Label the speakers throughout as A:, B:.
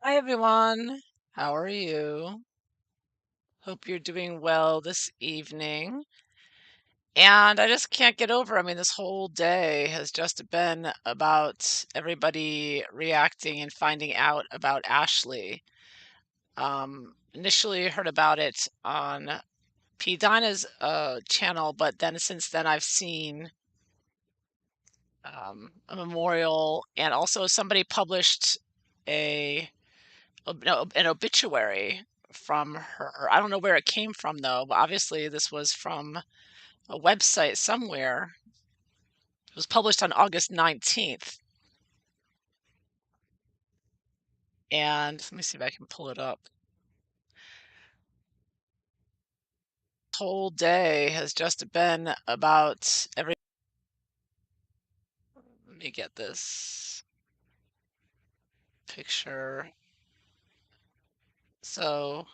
A: Hi everyone. How are you? Hope you're doing well this evening. And I just can't get over, this whole day has just been about everybody reacting and finding out about Ashley. Initially heard about it on P. Dinah's channel, but then since then I've seen a memorial, and also somebody published a no, an obituary from her. I don't know where it came from though, but obviously this was from a website somewhere. It was published on August 19th. And let me see if I can pull it up. The whole day has just been about every. Let me get this picture. So,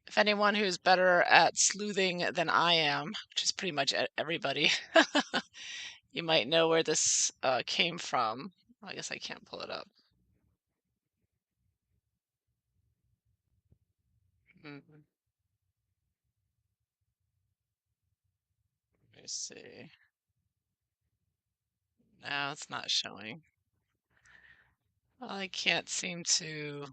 A: if anyone who's better at sleuthing than I am, which is pretty much everybody, you might know where this came from. I guess I can't pull it up. Mhm. Let me see. No, it's not showing. I can't seem to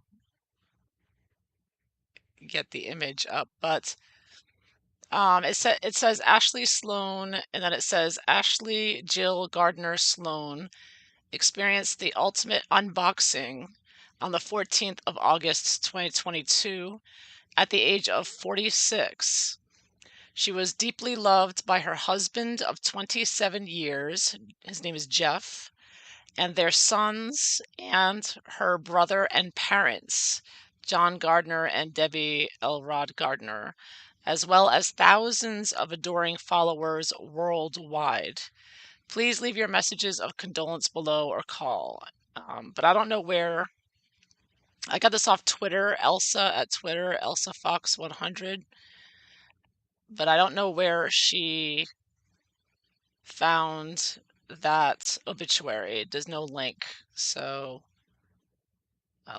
A: get the image up, but it says Ashley Sloan, and then it says Ashley Jill Gardner Sloan experienced the ultimate unboxing on the 14th of August 2022 at the age of 46. She was deeply loved by her husband of 27 years. His name is Jeff, and their sons, and her brother and parents, John Gardner and Debbie Elrod Gardner, as well as thousands of adoring followers worldwide. Please leave your messages of condolence below or call. But I don't know where. I got this off Twitter, Elsa at Twitter, Elsa Fox 100, but I don't know where she found that obituary. There's no link. So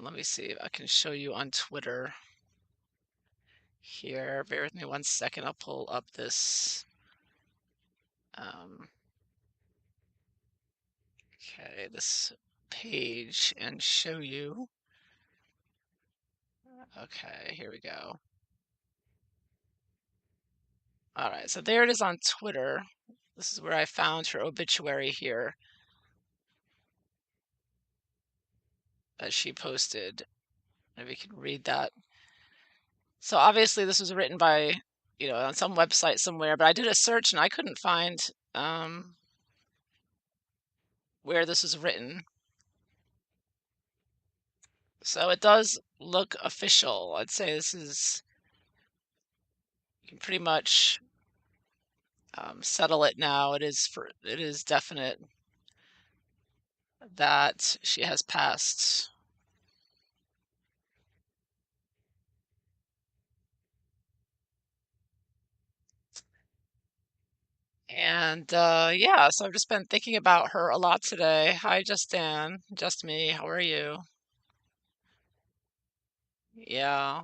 A: let me see if I can show you on Twitter here. Bear with me 1 second. I'll pull up this. Okay, this page and show you. Okay, here we go. All right, so there it is on Twitter. This is where I found her obituary here that she posted. Maybe we can read that. So obviously this was written by, on some website somewhere, but I did a search and I couldn't find where this was written. So it does look official. I'd say this is, you can pretty much settle it now. It is definite that she has passed. And yeah, so I've just been thinking about her a lot today. Hi, Justin. Just me. How are you? Yeah.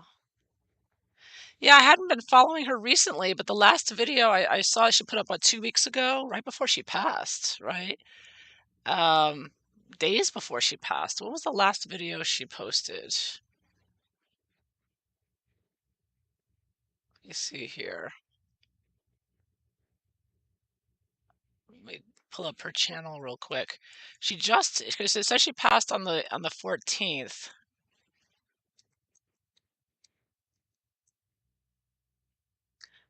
A: Yeah, I hadn't been following her recently, but the last video I saw she put up, what, 2 weeks ago, right before she passed, right? Um, Days before she passed. What was the last video she posted? Let me see here. Let me pull up her channel real quick. Because it says she passed on the 14th.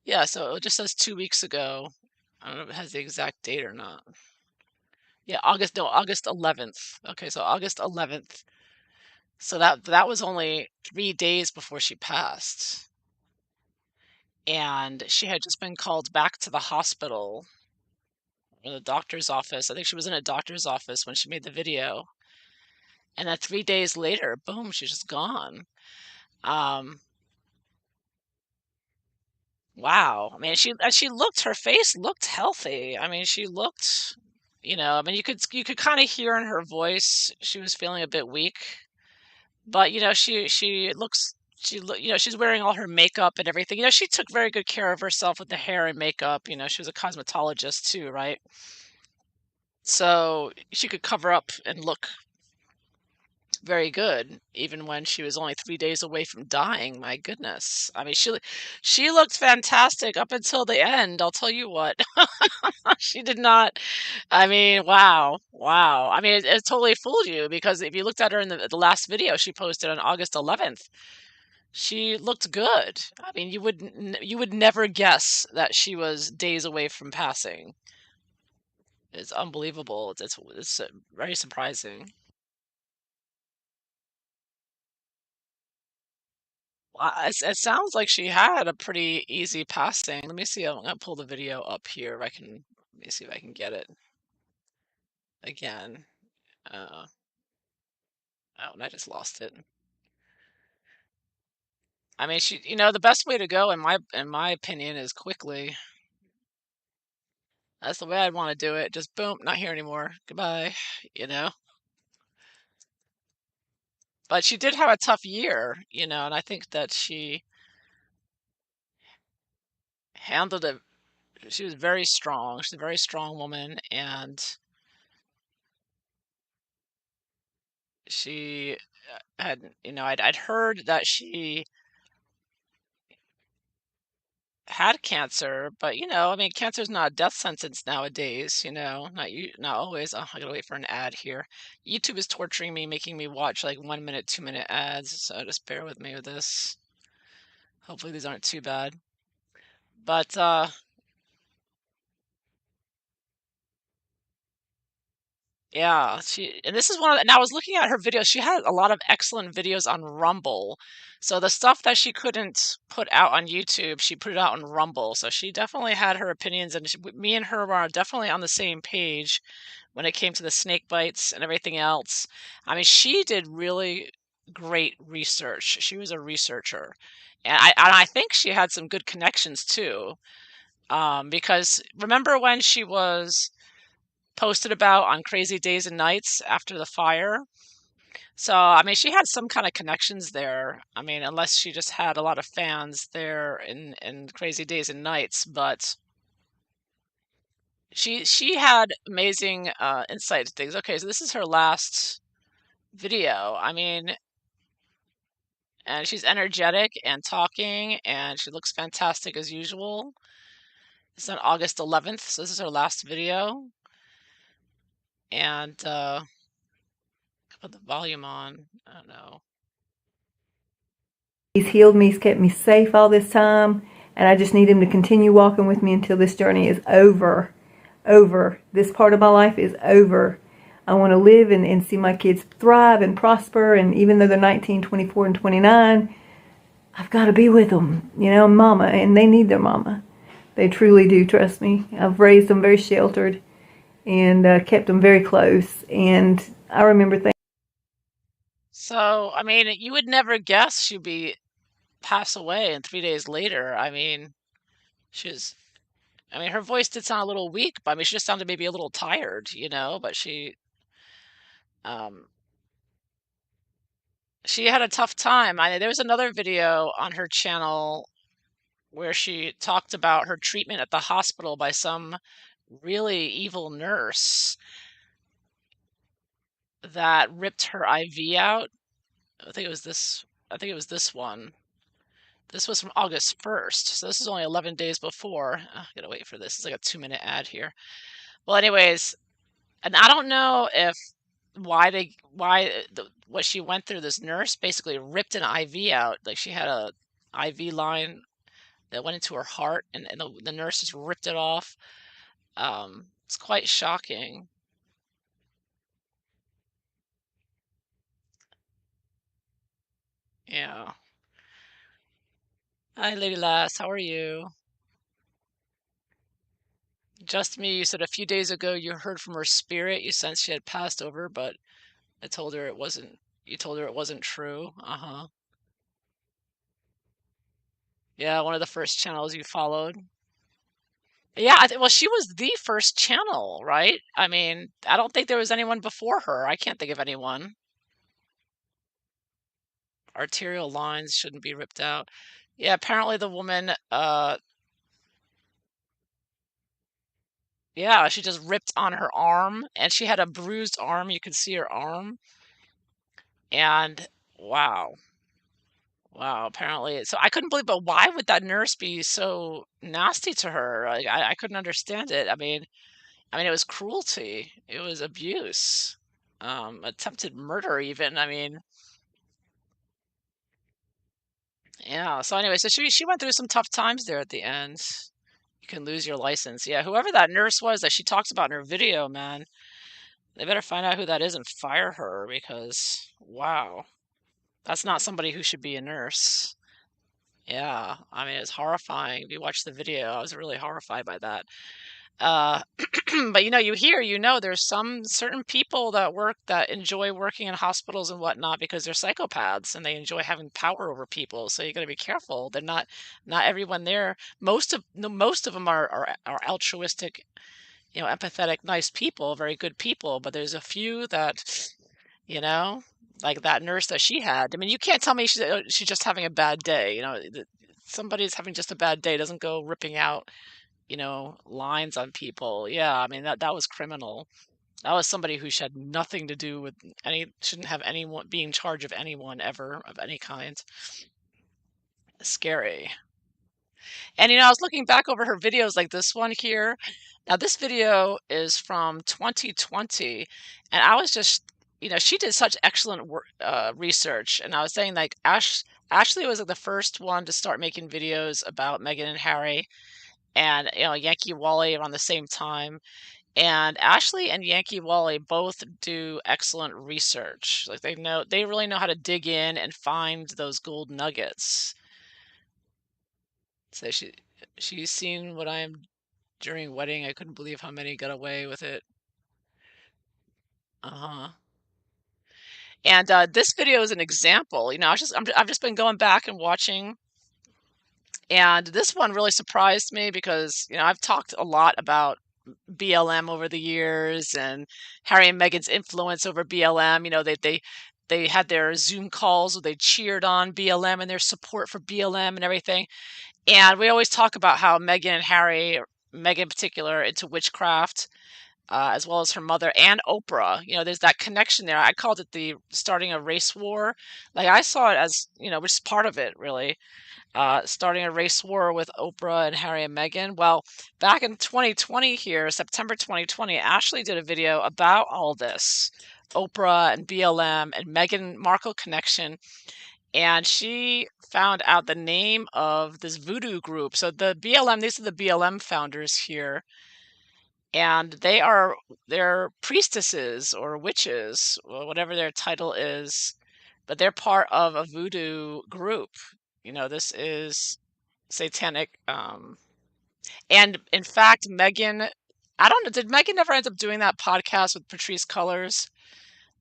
A: Yeah, so it just says 2 weeks ago. I don't know if it has the exact date or not. Yeah, August 11th. Okay, so August 11th. So that was only 3 days before she passed. And she had just been called back to the hospital, or the doctor's office. I think she was in a doctor's office when she made the video. And then 3 days later, boom, she's just gone. Um, wow. I mean, she looked, her face looked healthy. I mean, she looked, I mean, you could kind of hear in her voice she was feeling a bit weak, but she looks she look she's wearing all her makeup and everything. She took very good care of herself with the hair and makeup. She was a cosmetologist too, right? So she could cover up and look very good, even when she was only 3 days away from dying. My goodness, I mean, she looked fantastic up until the end. I'll tell you what, she did not. I mean, wow, wow. I mean, it totally fooled you because if you looked at her in the last video she posted on August 11th, she looked good. I mean, you would never guess that she was days away from passing. It's unbelievable. It's very surprising. It sounds like she had a pretty easy passing. Let me see. I'm gonna pull the video up here. If I can. Let me see if I can get it again. Uh, oh, and I just lost it. I mean, the best way to go, in my opinion, is quickly. That's the way I'd want to do it. Just boom, not here anymore. Goodbye. You know. But she did have a tough year, and I think that she handled it. She was very strong. She's a very strong woman, and she I'd heard that she had cancer, but I mean, cancer's not a death sentence nowadays. Not always. Oh, I gotta wait for an ad here. YouTube is torturing me, making me watch like 1 minute, 2 minute ads. So just bear with me with this. Hopefully these aren't too bad. But yeah, and this is one of and I was looking at her videos. She had a lot of excellent videos on Rumble. So the stuff that she couldn't put out on YouTube, she put it out on Rumble. So she definitely had her opinions, and me and her were definitely on the same page when it came to the snake bites and everything else. I mean, she did really great research. She was a researcher, and I think she had some good connections too. Because remember when she was posted about on Crazy Days and Nights after the fire. So, I mean, she had some kind of connections there. I mean, unless she just had a lot of fans there in Crazy Days and Nights, but she had amazing insight to things. Okay, so this is her last video. I mean, and she's energetic and talking, and she looks fantastic as usual. It's on August 11th, so this is her last video. And put the volume on. I don't know.
B: He's healed me, he's kept me safe all this time, and I just need him to continue walking with me until this journey is over. Over. This part of my life is over. I want to live and see my kids thrive and prosper, and even though they're 19, 24, and 29, I've got to be with them, mama, and they need their mama. They truly do, trust me. I've raised them very sheltered and kept them very close, and I remember things.
A: So, I mean, you would never guess she'd be pass away and 3 days later. I mean, she's I mean, her voice did sound a little weak, but I mean, she just sounded maybe a little tired, but um she had a tough time. There was another video on her channel where she talked about her treatment at the hospital by some really evil nurse that ripped her IV out. I think it was this one. This was from August 1st, so this is only 11 days before. I gotta wait for this. It's like a 2 minute ad here. Well, anyways, and I don't know if what she went through. This nurse basically ripped an IV out. Like she had a IV line that went into her heart, and the nurse just ripped it off. It's quite shocking. Yeah. Hi, Lady Lass. How are you? Just me. You said a few days ago you heard from her spirit. You sensed she had passed over, but I told her it wasn't. You told her it wasn't true. Uh-huh. Yeah, one of the first channels you followed. Yeah, well, she was the first channel, right? I mean, I don't think there was anyone before her. I can't think of anyone. Arterial lines shouldn't be ripped out. Yeah, apparently the woman, yeah, she just ripped on her arm, and she had a bruised arm. You could see her arm, and wow, wow. Apparently, so I couldn't believe. But why would that nurse be so nasty to her? Like, I couldn't understand it. I mean, it was cruelty. It was abuse, attempted murder, even. I mean, yeah. So anyway, so she went through some tough times there at the end. You can lose your license. Yeah, whoever that nurse was that she talks about in her video, man, they better find out who that is and fire her because wow, that's not somebody who should be a nurse. Yeah, I mean, it's horrifying. If you watch the video, I was really horrified by that. Uh, but you hear, there's some certain people that enjoy working in hospitals and whatnot because they're psychopaths and they enjoy having power over people. So you got to be careful. They're not everyone there. Most of no, most of them are altruistic, empathetic, nice people, very good people. But there's a few that, you know, like that nurse that she had. I mean, you can't tell me she's just having a bad day. Somebody's having just a bad day doesn't go ripping out lines on people. Yeah, I mean that was criminal. That was somebody who had nothing to do with shouldn't have anyone be in charge of anyone ever of any kind. Scary. And I was looking back over her videos like this one here. Now this video is from 2020, and I was just, she did such excellent work, research, and I was saying like Ashley was like the first one to start making videos about Meghan and Harry, and Yankee Wally around the same time. And Ashley and Yankee Wally both do excellent research. Like they really know how to dig in and find those gold nuggets. So she's seen what I am during wedding. I couldn't believe how many got away with it. Uh-huh. And this video is an example. I've just been going back and watching, and this one really surprised me because I've talked a lot about BLM over the years and Harry and Meghan's influence over BLM. They had their Zoom calls where they cheered on BLM and their support for BLM and everything. And we always talk about how Meghan and Harry, Meghan in particular, into witchcraft, as well as her mother and Oprah. There's that connection there. I called it the starting a race war. Like I saw it as, which is part of it really, starting a race war with Oprah and Harry and Meghan. Well, back in 2020 here, September 2020, Ashley did a video about all this, Oprah and BLM and Meghan Markle connection, and she found out the name of this voodoo group. So the BLM, these are the BLM founders here, and they're priestesses or witches, or whatever their title is, but they're part of a voodoo group. This is satanic. And in fact, Megan, I don't know, did Megan ever end up doing that podcast with Patrice Cullors,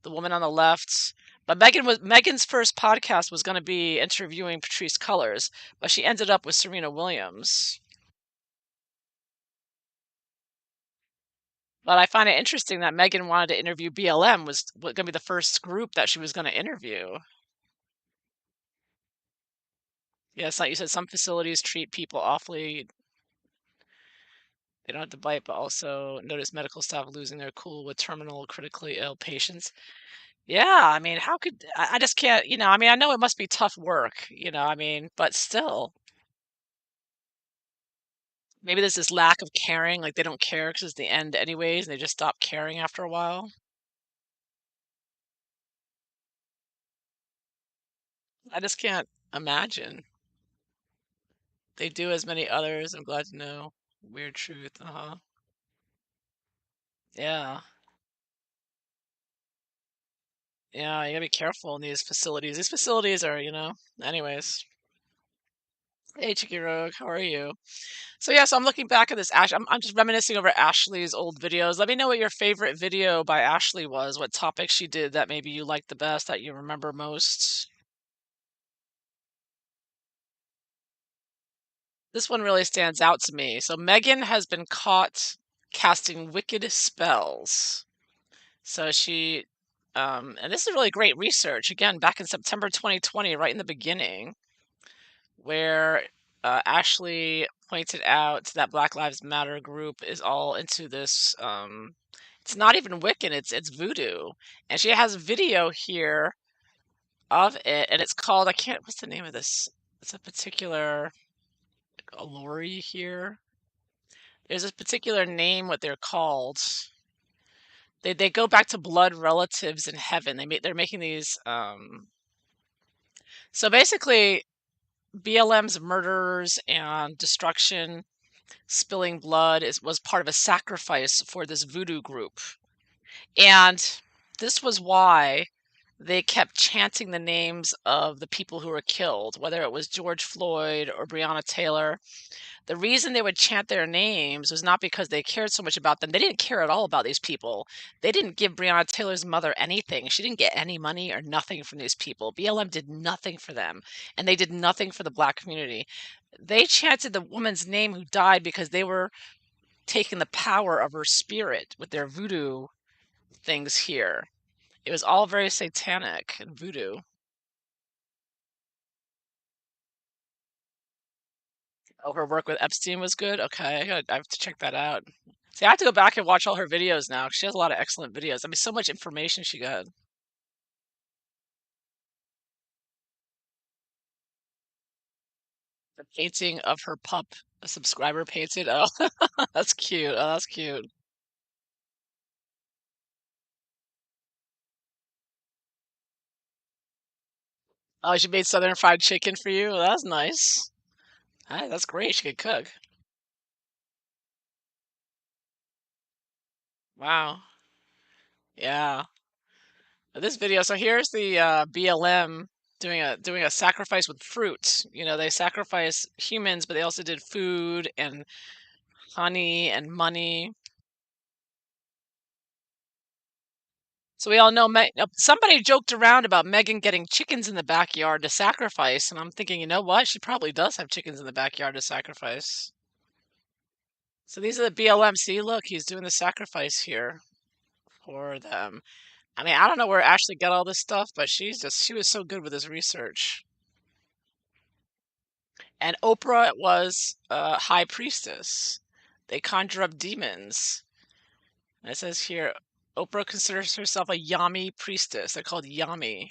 A: the woman on the left? But Megan's first podcast was going to be interviewing Patrice Cullors, but she ended up with Serena Williams. But I find it interesting that Megan wanted to interview BLM was going to be the first group that she was going to interview. Yes, like you said, some facilities treat people awfully. They don't have to bite, but also notice medical staff losing their cool with terminal critically ill patients. Yeah, I mean, how could I just can't, I mean, I know it must be tough work, I mean, but still, maybe there's this lack of caring, like they don't care because it's the end anyways, and they just stop caring after a while. I just can't imagine. They do as many others, I'm glad to know. Weird truth, uh-huh. Yeah. Yeah, you gotta be careful in these facilities. These facilities are, anyways. Hey, Chicky Rogue, how are you? So yeah, so I'm looking back at this I'm just reminiscing over Ashley's old videos. Let me know what your favorite video by Ashley was, what topic she did that maybe you liked the best, that you remember most. This one really stands out to me. So Megan has been caught casting wicked spells. So she, and this is really great research. Again, back in September 2020, right in the beginning, where Ashli pointed out that Black Lives Matter group is all into this. It's not even Wiccan; it's voodoo, and she has a video here of it, and it's called, I can't. What's the name of this? It's a particular lorry here. There's a particular name what they're called. They go back to blood relatives in heaven. They're making these. So basically, BLM's murders and destruction, spilling blood was part of a sacrifice for this voodoo group. And this was why they kept chanting the names of the people who were killed, whether it was George Floyd or Breonna Taylor. The reason they would chant their names was not because they cared so much about them. They didn't care at all about these people. They didn't give Breonna Taylor's mother anything. She didn't get any money or nothing from these people. BLM did nothing for them, and they did nothing for the Black community. They chanted the woman's name who died because they were taking the power of her spirit with their voodoo things here. It was all very satanic and voodoo. Oh, her work with Epstein was good? Okay, I have to check that out. See, I have to go back and watch all her videos now. She has a lot of excellent videos. I mean, so much information she got. The painting of her pup, a subscriber painted. Oh, that's cute. Oh, that's cute. Oh, she made Southern fried chicken for you? Well, that's nice. Hi, that's great. She could cook. Wow. Yeah. This video. So here's the BLM doing a sacrifice with fruit. They sacrifice humans, but they also did food and honey and money. So we all know somebody joked around about Megan getting chickens in the backyard to sacrifice, and I'm thinking, you know what? She probably does have chickens in the backyard to sacrifice. So these are the BLM. See, look, he's doing the sacrifice here for them. I mean, I don't know where Ashley got all this stuff, but she was so good with this research. And Oprah was a high priestess. They conjure up demons. And it says here, Oprah considers herself a Yami priestess. They're called Yami.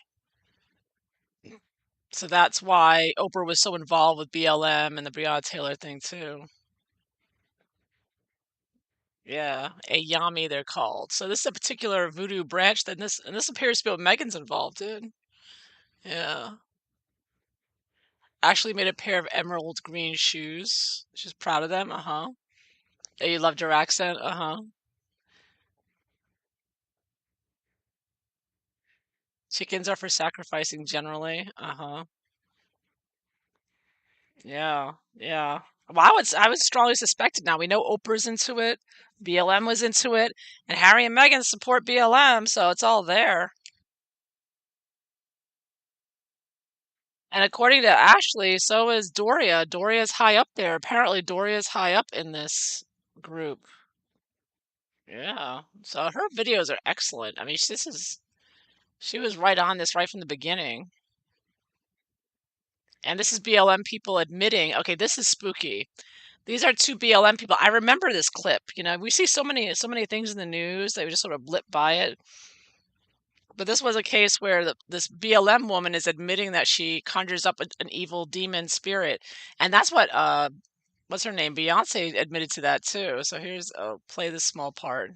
A: So that's why Oprah was so involved with BLM and the Breonna Taylor thing too. Yeah, a Yami they're called. So this is a particular voodoo branch that this appears to be what Megan's involved in. Yeah. Ashley made a pair of emerald green shoes. She's proud of them. Uh-huh. Yeah, you loved her accent. Uh-huh. Chickens are for sacrificing generally. Uh-huh. Yeah. Yeah. Well, I would strongly suspect it now. We know Oprah's into it, BLM was into it, and Harry and Meghan support BLM, so it's all there. And according to Ashley, so is Doria. Doria's high up there. Apparently, Doria's high up in this group. Yeah. So her videos are excellent. I mean, she was right on this right from the beginning. And this is BLM people admitting, okay, this is spooky. These are two BLM people. I remember this clip. We see so many things in the news that we just sort of blip by it. But this was a case where this BLM woman is admitting that she conjures up an evil demon spirit, and that's what what's her name? Beyonce admitted to that too. So here's play this small part.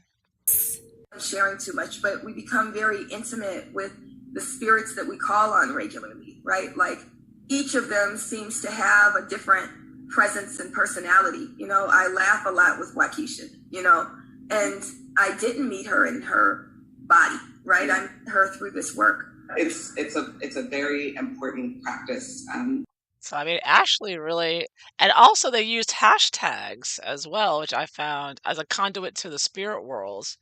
C: Sharing too much, but we become very intimate with the spirits that we call on regularly, right? Like each of them seems to have a different presence and personality. I laugh a lot with Waukesha, and I didn't meet her in her body, right? I met her through this work. It's a very important practice.
A: So I mean, Ashley really, and also they used hashtags as well, which I found as a conduit to the spirit worlds.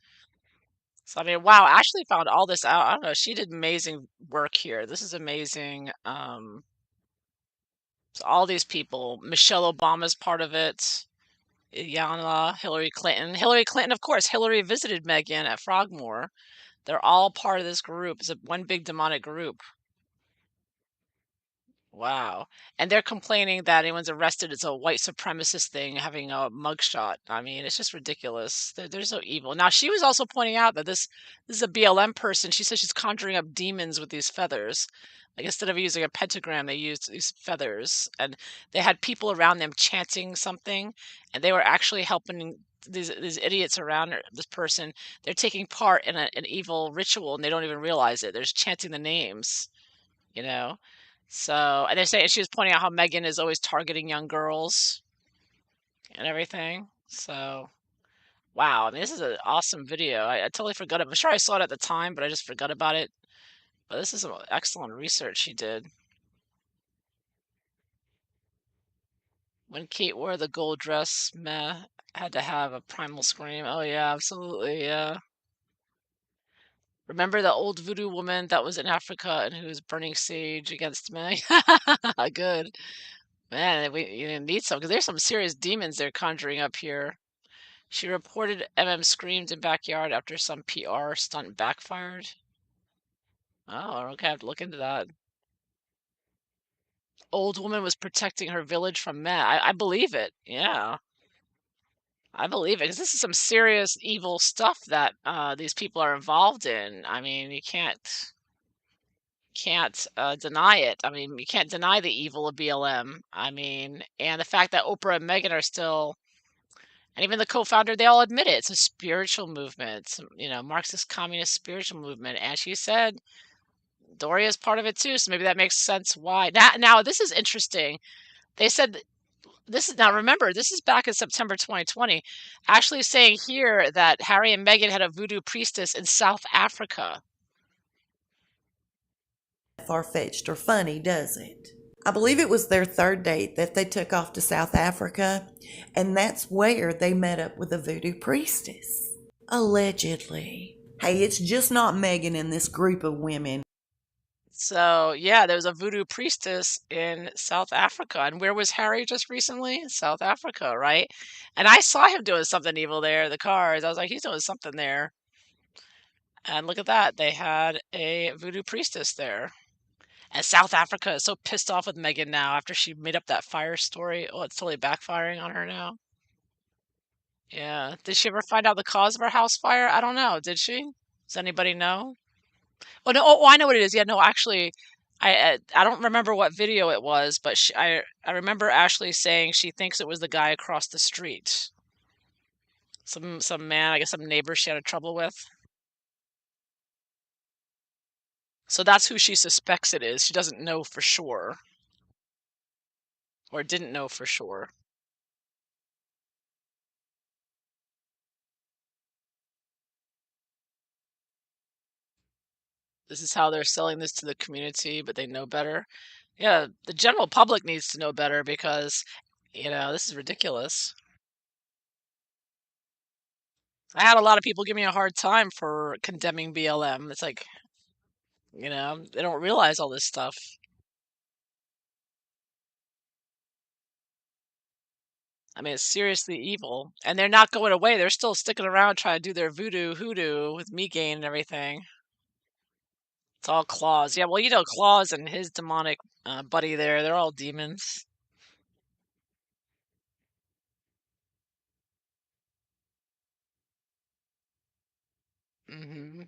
A: So I mean, wow, Ashley found all this out. I don't know, she did amazing work here. This is amazing So all these people, Michelle Obama's part of it, Iyanla, Hillary Clinton. Hillary Clinton, of course, Hillary visited Meghan at Frogmore. They're all part of this group. It's one big demonic group. Wow. And they're complaining that anyone's arrested, it's a white supremacist thing, having a mugshot. I mean, it's just ridiculous. They're so evil. Now, she was also pointing out that this is a BLM person. She says she's conjuring up demons with these feathers. Like instead of using a pentagram, they used these feathers. And they had people around them chanting something, and they were actually helping these idiots around this person. They're taking part in an evil ritual, and they don't even realize it. They're just chanting the names, you know? So, and they're saying she was pointing out how Megan is always targeting young girls and everything. So, wow. I mean, this is an awesome video. I totally forgot it. I'm sure I saw it at the time, but I just forgot about it. But this is some excellent research she did. When Kate wore the gold dress, meh, had to have a primal scream. Oh, yeah, absolutely. Yeah. Remember the old voodoo woman that was in Africa and who was burning sage against Meg? Good. Man, you need some because there's some serious demons they're conjuring up here. She reported MM screamed in backyard after some PR stunt backfired. Oh, okay, I have to look into that. Old woman was protecting her village from men. I believe it. Yeah, I believe it because this is some serious evil stuff that these people are involved in. I mean, you can't deny it. I mean, you can't deny the evil of BLM. I mean, and the fact that Oprah and Megan are still, and even the co-founder, they all admit it. It's a spiritual movement, Marxist communist spiritual movement. And she said Doria is part of it too, so maybe that makes sense why. Now this is interesting. They said this is now remember this is back in September 2020. Ashley is saying here that Harry and Meghan had a voodoo priestess in South Africa.
D: Far-fetched or funny, does it? I believe it was their third date that they took off to South Africa, and that's where they met up with the voodoo priestess. Allegedly. Hey, it's just not Megan and this group of women.
A: So yeah, there was a voodoo priestess in South Africa. And where was Harry just recently? In South Africa, right? And I saw him doing something evil there, the cars. I was like, he's doing something there. And look at that. They had a voodoo priestess there. And South Africa is so pissed off with Megan now after she made up that fire story. Oh, it's totally backfiring on her now. Yeah. Did she ever find out the cause of her house fire? I don't know. Did she? Does anybody know? Oh no! Oh, I know what it is. Yeah, no, actually, I don't remember what video it was, but I remember Ashley saying she thinks it was the guy across the street. Some man, I guess some neighbor she had trouble with. So that's who she suspects it is. She doesn't know for sure, or didn't know for sure. This is how they're selling this to the community, but they know better. Yeah, the general public needs to know better because, this is ridiculous. I had a lot of people give me a hard time for condemning BLM. It's like, they don't realize all this stuff. I mean, it's seriously evil. And they're not going away. They're still sticking around trying to do their voodoo hoodoo with Megain and everything. It's all Claus. Yeah, well, Claus and his demonic buddy there, they're all demons. hmm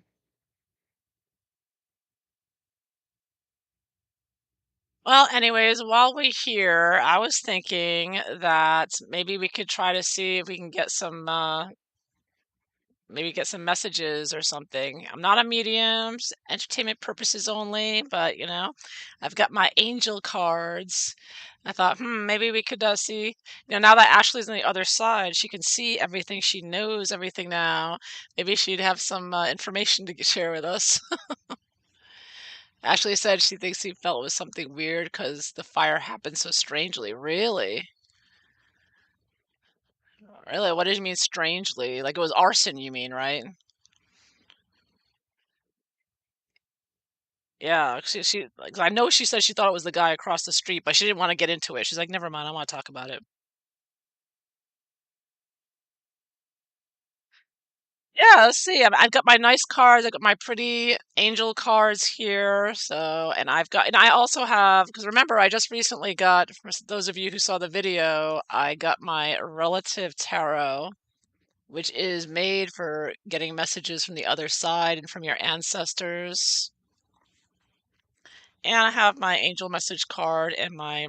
A: Well, anyways, while we're here, I was thinking that maybe we could try to see if we can get maybe get some messages or something. I'm not a medium, entertainment purposes only, but I've got my angel cards. I thought, maybe we could see, now that Ashley's on the other side, she can see everything. She knows everything now. Maybe she'd have some information to share with us. Ashley said she thinks he felt it was something weird because the fire happened so strangely. Really? Really? What did you mean strangely? Like it was arson, you mean, right? Yeah, she like, I know she said she thought it was the guy across the street, but she didn't want to get into it. She's like, never mind, I want to talk about it. Yeah, let's see. I've got my nice cards. I've got my pretty angel cards here. So, and I also have, because remember, I just recently got, for those of you who saw the video, I got my relative tarot, which is made for getting messages from the other side and from your ancestors. And I have my angel message card and my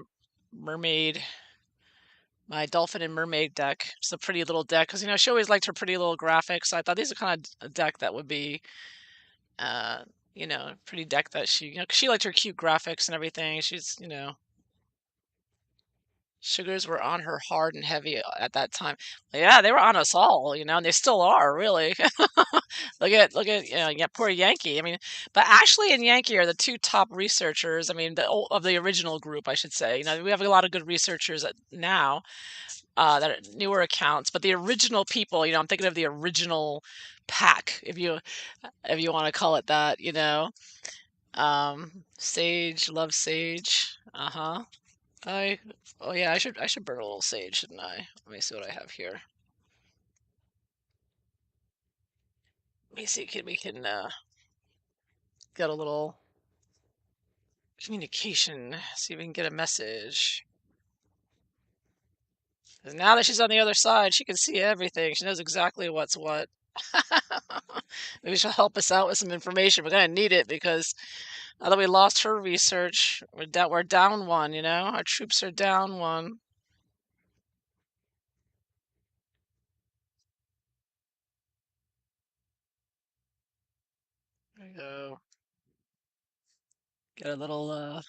A: mermaid, my dolphin and mermaid deck. It's a pretty little deck because she always liked her pretty little graphics. So I thought these are kind of a deck that would be, uh, pretty deck that she liked her cute graphics and everything. Sugars were on her hard and heavy at that time. Yeah, they were on us all, and they still are, really. Look at yeah, poor Yankee. I mean, but Ashley and Yankee are the two top researchers. I mean, of the original group, I should say. We have a lot of good researchers now, that are newer accounts, but the original people, I'm thinking of the original pack, if you want to call it that. Sage, love sage. Uh-huh. I Oh yeah, I should burn a little sage, shouldn't I? Let me see what I have here. Let me see, we can get a little communication, see if we can get a message. 'Cause now that she's on the other side, she can see everything. She knows exactly what's what. Maybe she'll help us out with some information. We're gonna need it because now that we lost her research, we're down one. Our troops are down one. There we go. Get a little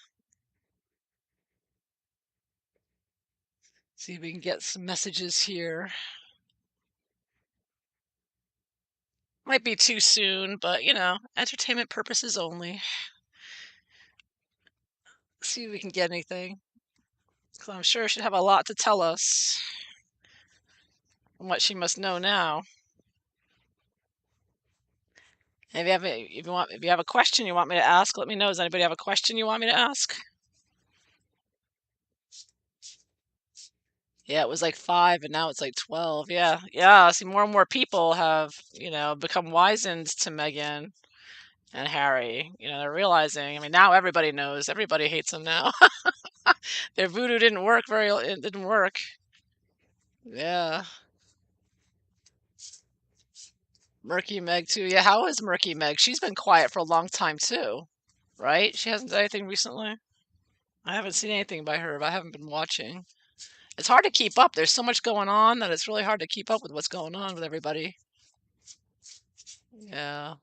A: see if we can get some messages here. Might be too soon, but entertainment purposes only. See if we can get anything. 'Cause I'm sure she'd have a lot to tell us from what she must know now. And if you have a question you want me to ask, let me know. Does anybody have a question you want me to ask? Yeah, it was like 5 and now it's like 12. Yeah. Yeah, see, more and more people have, become wizened to Meghan and Harry. They're realizing, I mean, now everybody knows. Everybody hates them now. Their voodoo didn't work it didn't work. Yeah. Murky Meg too. Yeah, how is Murky Meg? She's been quiet for a long time too, right? She hasn't done anything recently. I haven't seen anything by her, but I haven't been watching. It's hard to keep up. There's so much going on that it's really hard to keep up with what's going on with everybody. Yeah.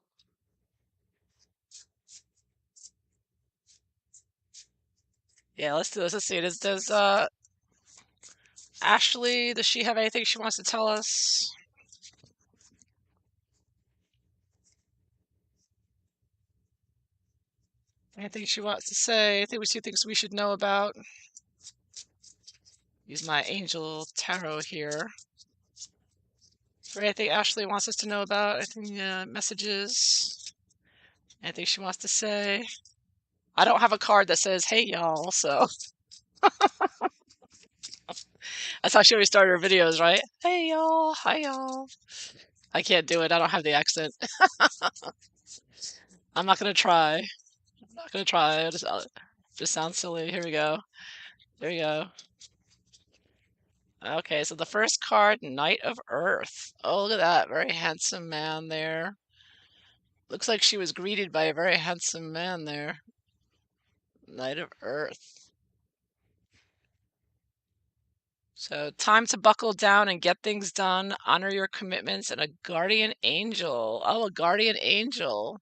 A: Yeah, let's do this. Let's see. Does Ashley, does she have anything she wants to tell us? Anything she wants to say? Anything she thinks we should know about? Use my angel tarot here. Is there anything Ashley wants us to know about? Anything, messages? Anything she wants to say? I don't have a card that says, hey, y'all, so that's how she always started her videos, right? Hey, y'all. Hi, y'all. I can't do it. I don't have the accent. I'm not going to try. I'm not going to try. Just sounds silly. Here we go. There we go. Okay, so the first card, Knight of Earth. Oh, look at that. Very handsome man there. Looks like she was greeted by a very handsome man there. Knight of Earth. So, time to buckle down and get things done. Honor your commitments and a guardian angel. Oh, a guardian angel.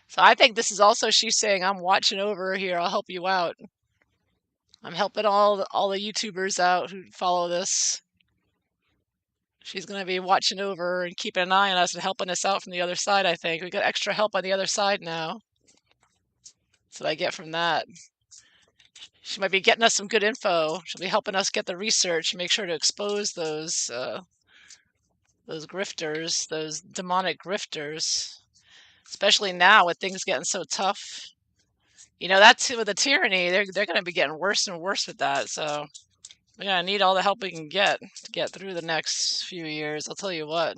A: So, I think this is also she's saying, I'm watching over here. I'll help you out. I'm helping all the YouTubers out who follow this. She's going to be watching over and keeping an eye on us and helping us out from the other side, I think. We got extra help on the other side now. That's what I get from that. She might be getting us some good info. She'll be helping us get the research, make sure to expose those grifters, those demonic grifters. especially now with things getting so tough. That's with the tyranny. They're going to be getting worse and worse with that. So we're going to need all the help we can get to get through the next few years. I'll tell you what.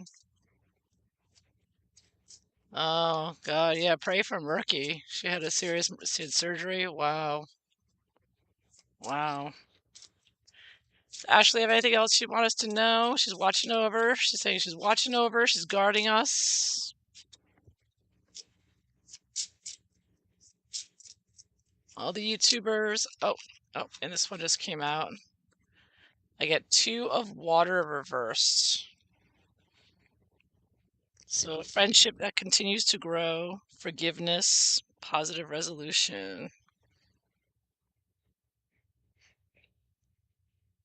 A: Oh God, yeah. Pray for Murky. She had she had surgery. Wow, wow. Does Ashley have anything else she wants us to know? She's watching over. She's saying she's watching over. She's guarding us. All the YouTubers. Oh, and this one just came out. I get 2 of water reversed. So friendship that continues to grow, forgiveness, positive resolution.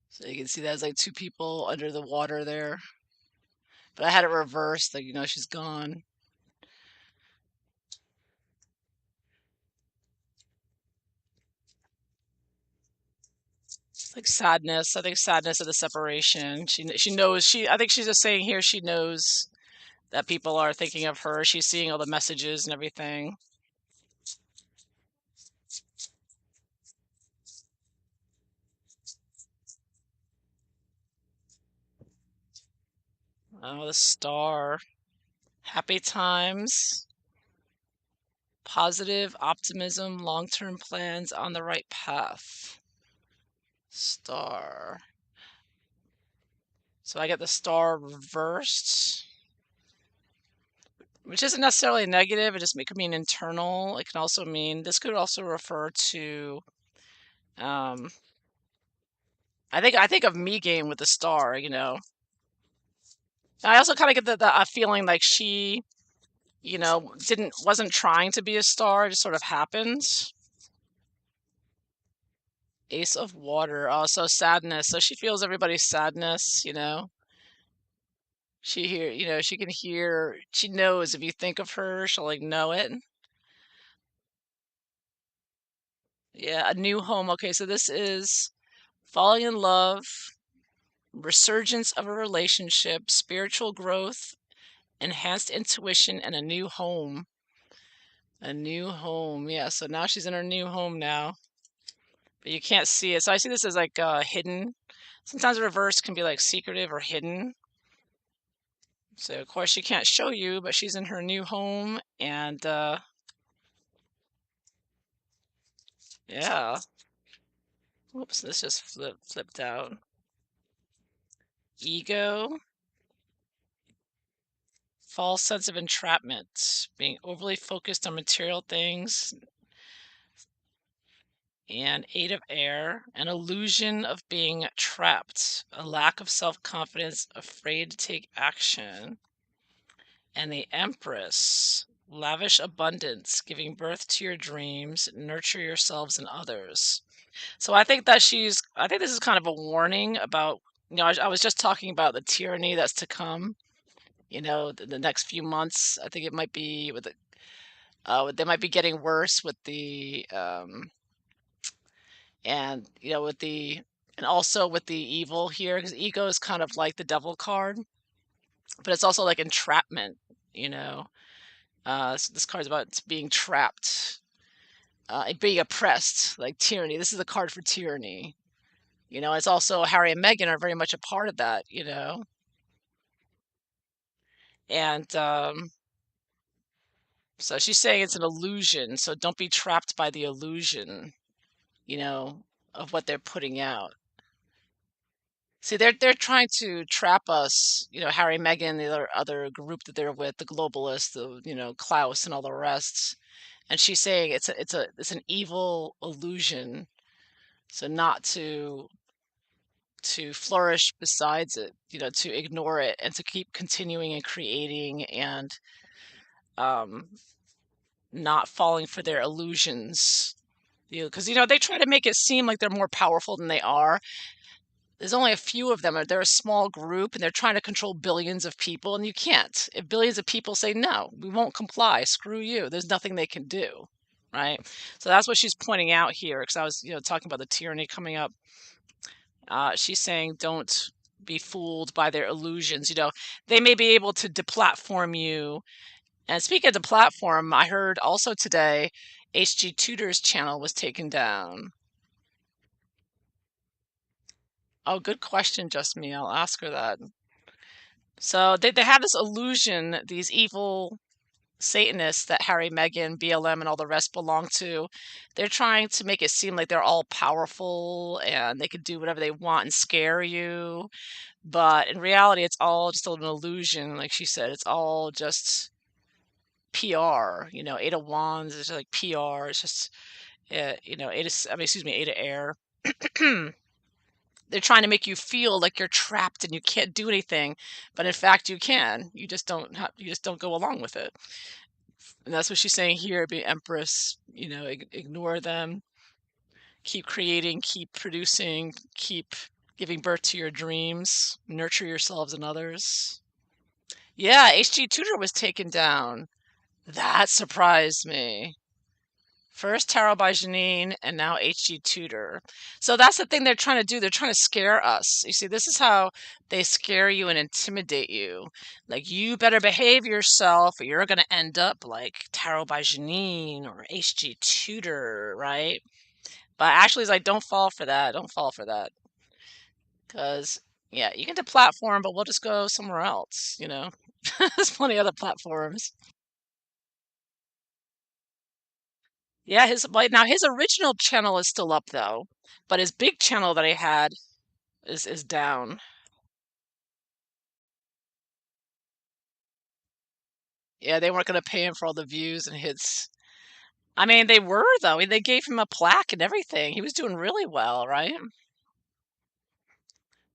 A: So you can see that's like 2 people under the water there. But I had it reversed, like she's gone. It's like sadness. I think sadness of the separation. She knows I think she's just saying here she knows that people are thinking of her. She's seeing all the messages and everything. Oh, the star. Happy times, positive optimism, long-term plans on the right path. Star. So I get the star reversed, which isn't necessarily negative. It could mean internal. It can also mean, this could also refer to, um, I think of me game with the star. I also kind of get the feeling like she, wasn't trying to be a star. It just sort of happened. Ace of water. Also sadness. So she feels everybody's sadness. She can hear, she knows if you think of her, she'll like know it. Yeah, a new home. Okay, so this is falling in love, resurgence of a relationship, spiritual growth, enhanced intuition, and a new home. A new home. Yeah, so now she's in her new home now. But you can't see it. So I see this as like hidden. Sometimes reverse can be like secretive or hidden. So of course she can't show you, but she's in her new home and yeah. Whoops, this just flipped out. Ego, false sense of entrapment, being overly focused on material things, and 8 of air, an illusion of being trapped, a lack of self-confidence, afraid to take action. And the Empress, lavish abundance, giving birth to your dreams, nurture yourselves and others. So I think this is kind of a warning about, I was just talking about the tyranny that's to come, the next few months. I think it might be they might be getting worse with the, and, and also with the evil here, because ego is kind of like the devil card, but it's also like entrapment, you know. So this card's about being trapped, being oppressed, like tyranny. This is a card for tyranny. It's also Harry and Meghan are very much a part of that. And so she's saying it's an illusion. So don't be trapped by the illusion, you know, of what they're putting out. See, they're trying to trap us, Harry, Meghan, the other group that they're with, the globalists, Klaus and all the rest. And she's saying it's an evil illusion. So not to flourish besides it, to ignore it and to keep continuing and creating and um, not falling for their illusions. Because they try to make it seem like they're more powerful than they are. There's only a few of them. They're a small group, and they're trying to control billions of people, and you can't. If billions of people say no, we won't comply. Screw you. There's nothing they can do, right? So that's what she's pointing out here. Because I was, talking about the tyranny coming up. She's saying don't be fooled by their illusions. They may be able to deplatform you And speaking of the platform, I heard also today HG Tutor's channel was taken down. Oh, good question, Just Me. I'll ask her that. So they have this illusion, these evil Satanists that Harry, Meghan, BLM, and all the rest belong to. They're trying to make it seem like they're all powerful and they can do whatever they want and scare you. But in reality, it's all just an illusion. Like she said, it's all just PR. Eight of Wands is like PR. It's just, Eight of Air. They're trying to make you feel like you're trapped and you can't do anything, but in fact you can. You just don't go along with it. And that's what she's saying here, be Empress, ignore them, keep creating, keep producing, keep giving birth to your dreams, nurture yourselves and others. Yeah, HG Tutor was taken down. That surprised me. First Tarot by Janine and now HG Tutor. So that's the thing they're trying to do. They're trying to scare us. You see, this is how they scare you and intimidate you. Like, you better behave yourself or you're going to end up like Tarot by Janine or HG Tutor, right? But Ashley's like, don't fall for that. Don't fall for that. Because, yeah, you can deplatform, but we'll just go somewhere else, There's plenty of other platforms. Yeah, his original channel is still up though, but his big channel that he had is down. Yeah, they weren't going to pay him for all the views and hits. I mean, they were though. They gave him a plaque and everything. He was doing really well, right?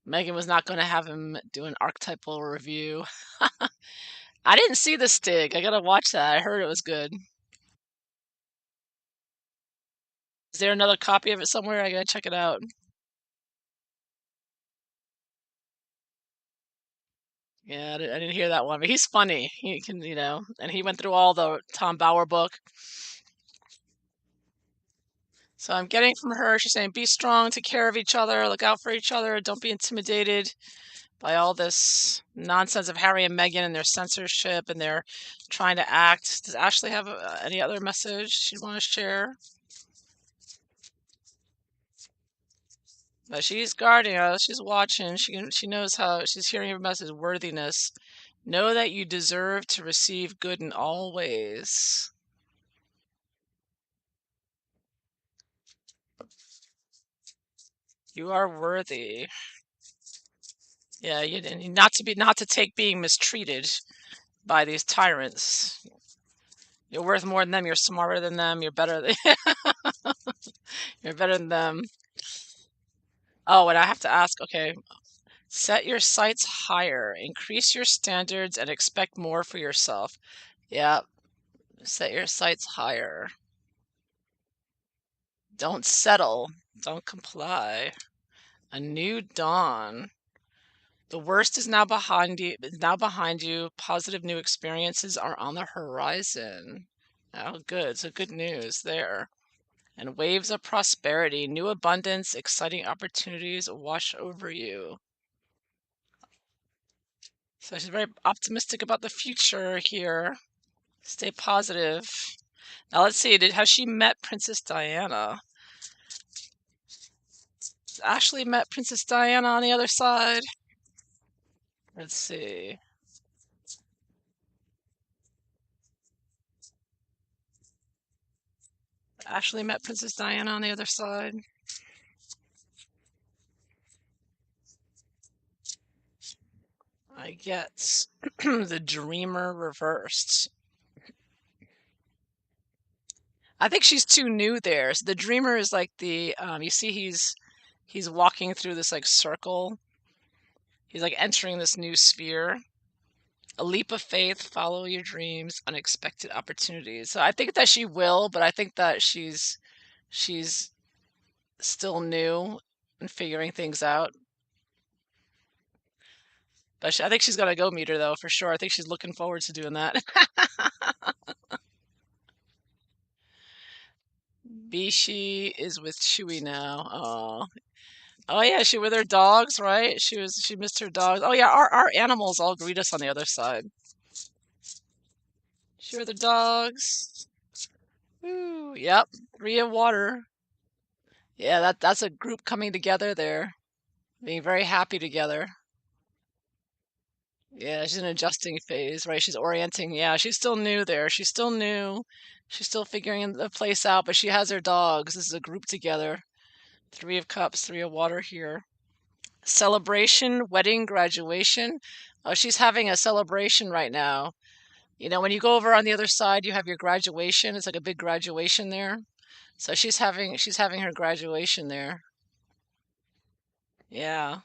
A: Megan was not going to have him do an archetypal review. I didn't see the Stig. I gotta watch that. I heard it was good. Is there another copy of it somewhere? I gotta check it out. Yeah, I didn't hear that one, but he's funny. He can, and he went through all the Tom Bauer book. So I'm getting from her, she's saying, be strong, take care of each other, look out for each other, don't be intimidated by all this nonsense of Harry and Meghan and their censorship and their trying to act. Does Ashley have any other message she'd want to share? But she's guarding us, she's watching, she knows how, she's hearing your message, worthiness. Know that you deserve to receive good in all ways. You are worthy. Yeah, and not to take being mistreated by these tyrants. You're worth more than them. You're smarter than them. You're better than you're better than them. Oh, and I have to ask, okay, set your sights higher, increase your standards, and expect more for yourself. Yeah, set your sights higher. Don't settle. Don't comply. A new dawn. The worst is now behind you. Positive new experiences are on the horizon. Oh, good. So good news there. And waves of prosperity, new abundance, exciting opportunities wash over you. So she's very optimistic about the future here. Stay positive. Now let's see, has she met Princess Diana? Has Ashley met Princess Diana on the other side? Let's see. Ashley met Princess Diana on the other side. I get the Dreamer reversed. I think she's too new there. So the Dreamer is like you see he's walking through this like circle. He's like entering this new sphere. A leap of faith, follow your dreams, unexpected opportunities. So I think that she will, but I think that she's still new and figuring things out. But I think she's gonna go meet her though, for sure. I think she's looking forward to doing that. Bishi is with Chewie now. Oh, oh yeah, she with her dogs, right? She missed her dogs. Oh yeah, our animals all greet us on the other side. Sure, the dogs. Ooh, yep. 3 of water. Yeah, that's a group coming together there, being very happy together. Yeah, she's in an adjusting phase, right? She's orienting. Yeah, she's still new there. She's still new. She's still figuring the place out, but she has her dogs. This is a group together. 3 of cups, 3 of water here. Celebration, wedding, graduation. Oh, she's having a celebration right now. You know, when you go over on the other side, you have your graduation. It's like a big graduation there. So she's having her graduation there. Yeah.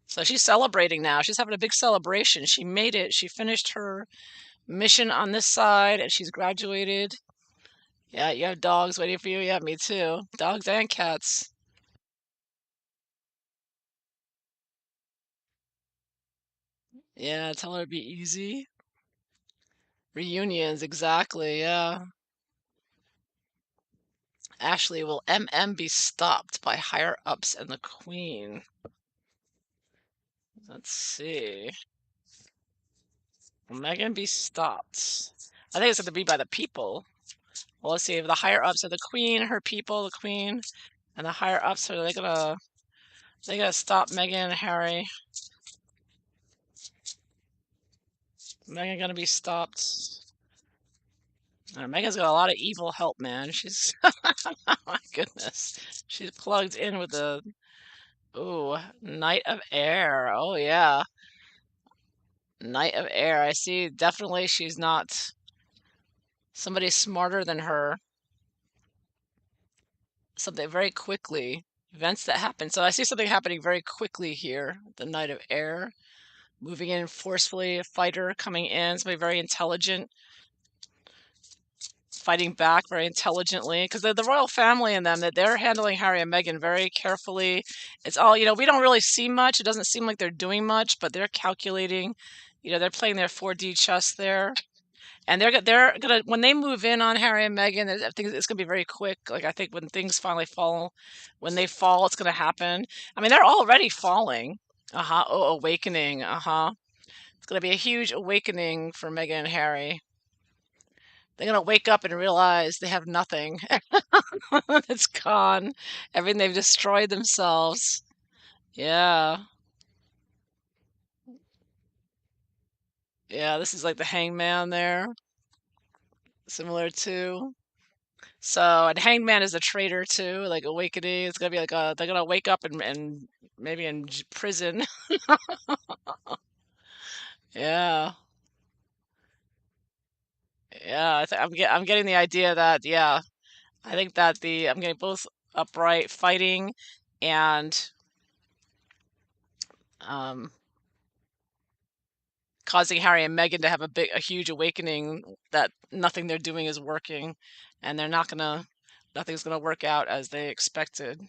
A: So she's celebrating now. She's having a big celebration. She made it. She finished her mission on this side and she's graduated. Yeah, you have dogs waiting for you. Yeah, me too. Dogs and cats. Yeah, tell her to be easy. Reunions, exactly. Yeah. Ashley, will MM be stopped by higher ups and the queen? Let's see. Will Megan be stopped? I think it's going to be by the people. Well, let's see. If the higher ups are the queen, her people, the queen, and the higher ups are they gonna stop Megan and Harry. Megan gonna be stopped. Megan's got a lot of evil help, man. She's oh my goodness. She's plugged in with the ooh, Knight of Air. Oh yeah. Knight of Air. I see. Definitely she's not somebody smarter than her. Something very quickly. Events that happen. So I see something happening very quickly here. The Knight of Air. Moving in forcefully, a fighter coming in, somebody very intelligent, fighting back very intelligently. Because the royal family and them, that they're handling Harry and Meghan very carefully. It's all, we don't really see much. It doesn't seem like they're doing much, but they're calculating. They're playing their 4D chess there. And they're gonna when they move in on Harry and Meghan, I think it's gonna be very quick. Like I think when things finally fall, when they fall, it's gonna happen. I mean, they're already falling. Uh-huh. Oh, awakening. Uh-huh. It's gonna be a huge awakening for Meghan and Harry. They're gonna wake up and realize they have nothing. It's gone. Everything they've destroyed themselves. Yeah. Yeah, this is like the hangman there. Similar to. So, and Hangman is a traitor too, like awakening. It's gonna be like they're gonna wake up and maybe in prison. Yeah, yeah. I'm getting the idea that I think that I'm getting both upright fighting and um causing Harry and Meghan to have a huge awakening that nothing they're doing is working, and nothing's gonna work out as they expected.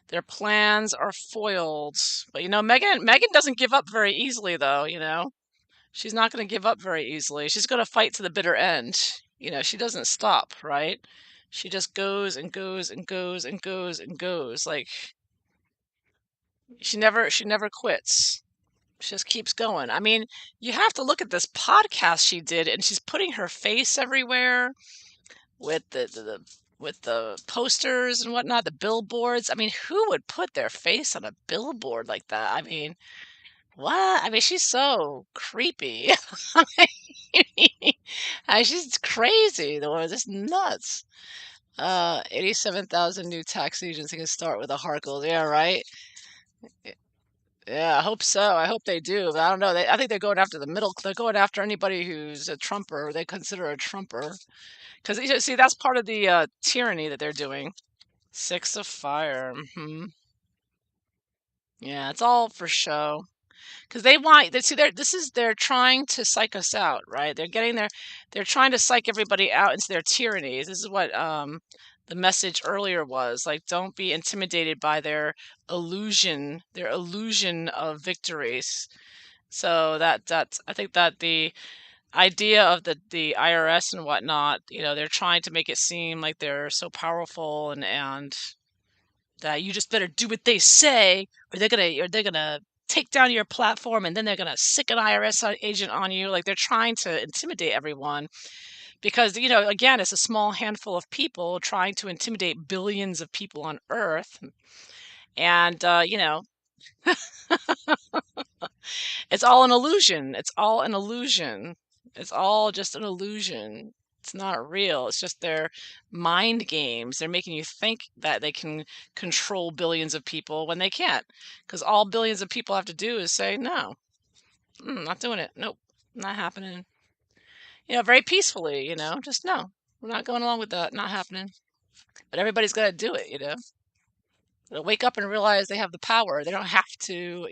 A: Their plans are foiled. But Megan doesn't give up very easily though. She's not going to give up very easily. She's going to fight to the bitter end. She doesn't stop, right? She just goes and goes and goes and goes and goes. Like she never quits. She just keeps going. I mean, you have to look at this podcast she did and she's putting her face everywhere with the posters and whatnot, the billboards. I mean, who would put their face on a billboard like that? I mean, what? I mean, she's so creepy. She's crazy. The woman just nuts. 87,000 new tax agents can start with a Harkle. Yeah, right. Yeah, I hope so. I hope they do. But I don't know. I think they're going after the middle. They're going after anybody who's a Trumper. They consider a Trumper. Because see, that's part of the tyranny that they're doing. 6 of fire. Yeah, it's all for show. Because they're trying to psych us out, right? They're trying to psych everybody out into their tyrannies. This is what the message earlier was. Like, don't be intimidated by their illusion of victories. So I think that the idea of the IRS and whatnot, they're trying to make it seem like they're so powerful and that you just better do what they say or they're gonna take down your platform, and then they're going to sick an IRS agent on you. Like, they're trying to intimidate everyone because, again, it's a small handful of people trying to intimidate billions of people on Earth. And, it's all an illusion. It's all an illusion. It's all just an illusion. It's not real. It's just their mind games. They're making you think that they can control billions of people when they can't. Because all billions of people have to do is say, no, not doing it. Nope, not happening. Very peacefully, just no, we're not going along with that. Not happening. But everybody's got to do it. They'll wake up and realize they have the power. They don't have to,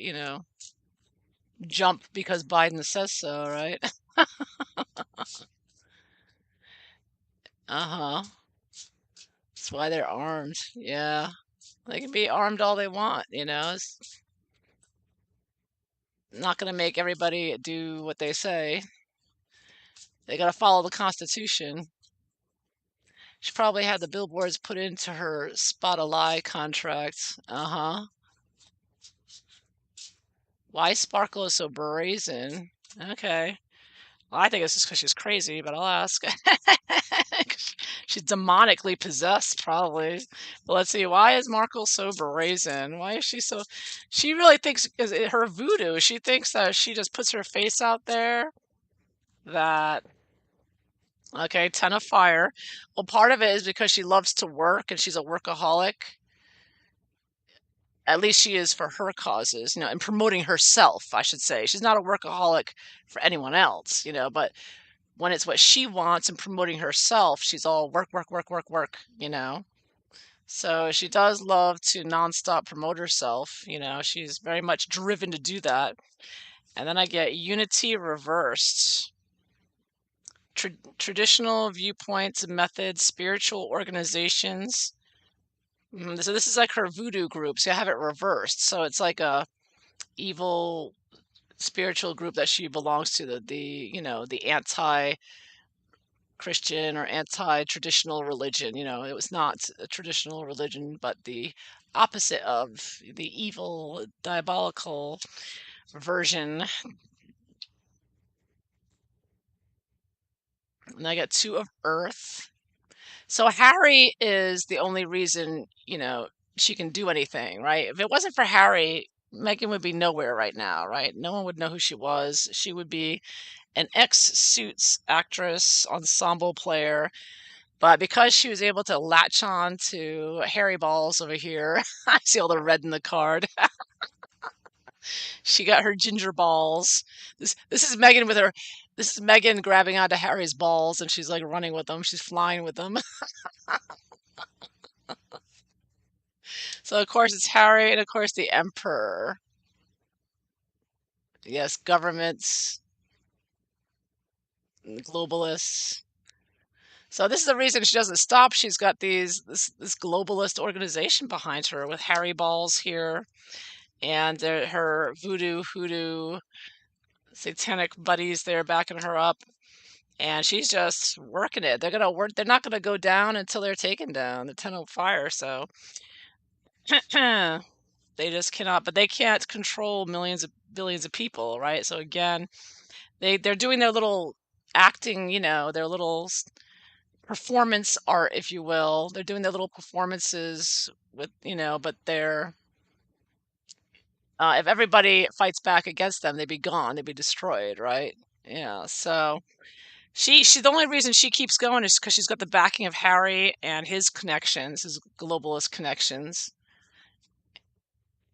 A: jump because Biden says so, right? Uh-huh. That's why they're armed. Yeah. They can be armed all they want, It's not going to make everybody do what they say. They got to follow the Constitution. She probably had the billboards put into her spot a lie contract. Uh-huh. Why Sparkle is so brazen? Okay. Well, I think it's just because she's crazy, but I'll ask. She's demonically possessed, probably. But let's see. Why is Markle so brazen? Why is she so? She really thinks, is it her voodoo? She thinks that she just puts her face out there. That Okay, 10 of fire. Well, part of it is because she loves to work and she's a workaholic. At least she is for her causes, and promoting herself, I should say. She's not a workaholic for anyone else, but when it's what she wants and promoting herself, she's all work, work, work, work, work. So she does love to nonstop promote herself. She's very much driven to do that. And then I get unity reversed. Traditional viewpoints and methods, spiritual organizations. So this is like her voodoo group. So I have it reversed. So it's like a evil spiritual group that she belongs to, the anti-Christian or anti-traditional religion. It was not a traditional religion, but the opposite of the evil, diabolical version. And I got 2 of Earth. So Harry is the only reason, she can do anything, right? If it wasn't for Harry, Meghan would be nowhere right now, right? No one would know who she was. She would be an ex-Suits actress, ensemble player. But because she was able to latch on to Harry balls over here, I see all the red in the card. She got her ginger balls. This is Meghan with her. This is Meghan grabbing onto Harry's balls, and she's like running with them. She's flying with them. So of course it's Harry, and of course the Emperor. Yes, governments, globalists. So this is the reason she doesn't stop. She's got this globalist organization behind her with Harry balls here, and her voodoo, hoodoo, satanic buddies there backing her up, and she's just working it. They're gonna work. They're not gonna go down until they're taken down. The 10 of fire. So they just cannot. But they can't control billions of people, right? So again, they're doing their little acting. Their little performance art, if you will. They're doing their little performances with, but they're if everybody fights back against them, they'd be gone, they'd be destroyed, right? Yeah. So she's the only reason she keeps going is because she's got the backing of Harry and his connections, his globalist connections,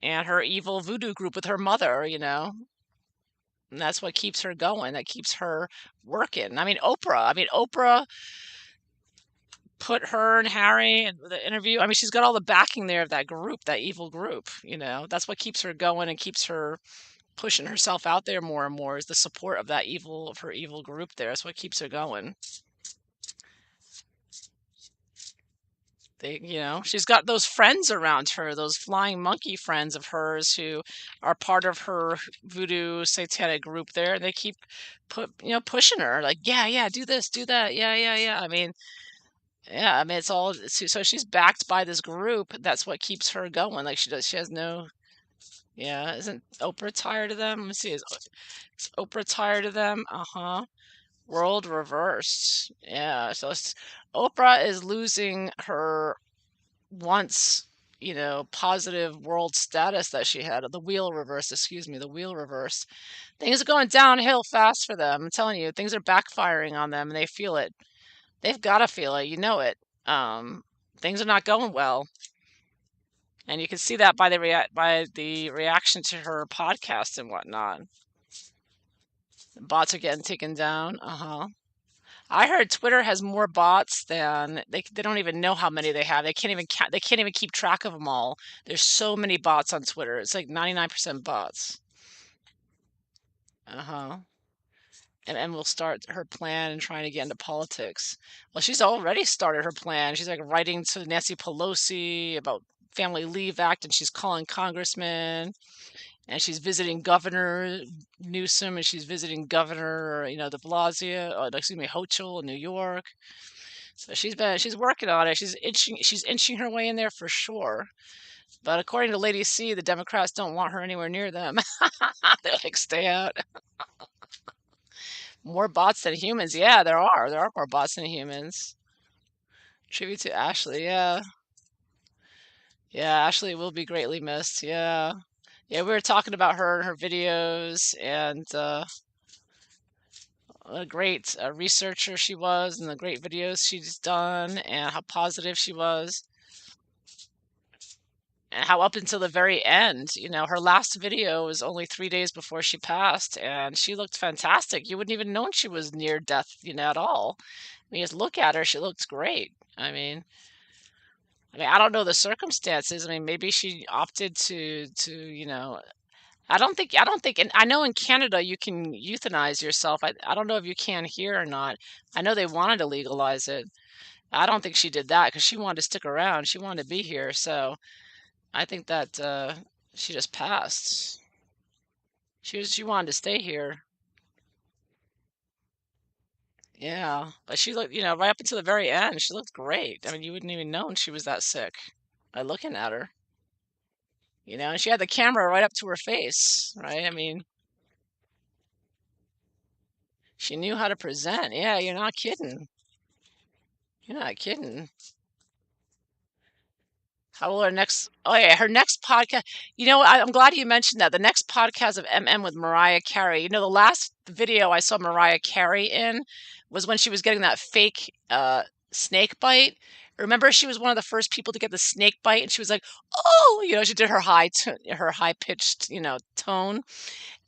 A: and her evil voodoo group with her mother. And that's what keeps her going. That keeps her working. Oprah put her and Harry in the interview. She's got all the backing there of that group, that evil group. That's what keeps her going and keeps her pushing herself out there more and more, is the support of her evil group there. That's what keeps her going. She's got those friends around her, those flying monkey friends of hers who are part of her voodoo satanic group there. And they keep pushing her like, yeah, do this, do that. Yeah. Yeah, it's all so she's backed by this group. That's what keeps her going. Like she has no Yeah, isn't Oprah tired of them? Let me see. Is Oprah tired of them? Uh-huh. World reversed. Yeah, so Oprah is losing her once, positive world status that she had. The wheel reverse, excuse me, the wheel reverse. Things are going downhill fast for them. I'm telling you, things are backfiring on them and they feel it. They've got to feel it. You know it. Um, Things are not going well. And you can see that by the reaction to her podcast and whatnot. The bots are getting taken down. Uh-huh. I heard Twitter has more bots than they don't even know how many they have. They can't even keep track of them all. There's so many bots on Twitter. It's like 99% bots. Uh-huh. And we'll start her plan and trying to get into politics. Well, she's already started her plan. She's like writing to Nancy Pelosi about Family Leave Act, and she's calling congressmen, and she's visiting Governor Newsom, and she's visiting Governor, De Blasio, excuse me, Hochul in New York. So she's working on it. She's inching her way in there for sure. But according to Lady C, the Democrats don't want her anywhere near them. They're like, stay out. More bots than humans. Yeah, there are. There are more bots than humans. Tribute to Ashley. Yeah. Yeah, Ashley will be greatly missed. Yeah. Yeah, we were talking about her and her videos and what a great researcher she was and the great videos she's done and how positive she was. And how up until the very end, her last video was only 3 days before she passed, and she looked fantastic. You wouldn't even known she was near death, at all. I mean, just look at her; she looks great. I mean, I don't know the circumstances. I mean, maybe she opted to. I don't think, and I know in Canada you can euthanize yourself. I don't know if you can here or not. I know they wanted to legalize it. I don't think she did that because she wanted to stick around. She wanted to be here, so. I think that she just passed. She wanted to stay here. Yeah, but she looked, right up until the very end, she looked great. I mean, you wouldn't even known she was that sick by looking at her. And she had the camera right up to her face, right? I mean, she knew how to present. Yeah, you're not kidding. You're not kidding. How will her next? Oh yeah, her next podcast. I'm glad you mentioned that. The next podcast of MM with Mariah Carey. The last video I saw Mariah Carey in was when she was getting that fake snake bite. Remember, she was one of the first people to get the snake bite, and she was like, "Oh," she did her her high pitched, tone,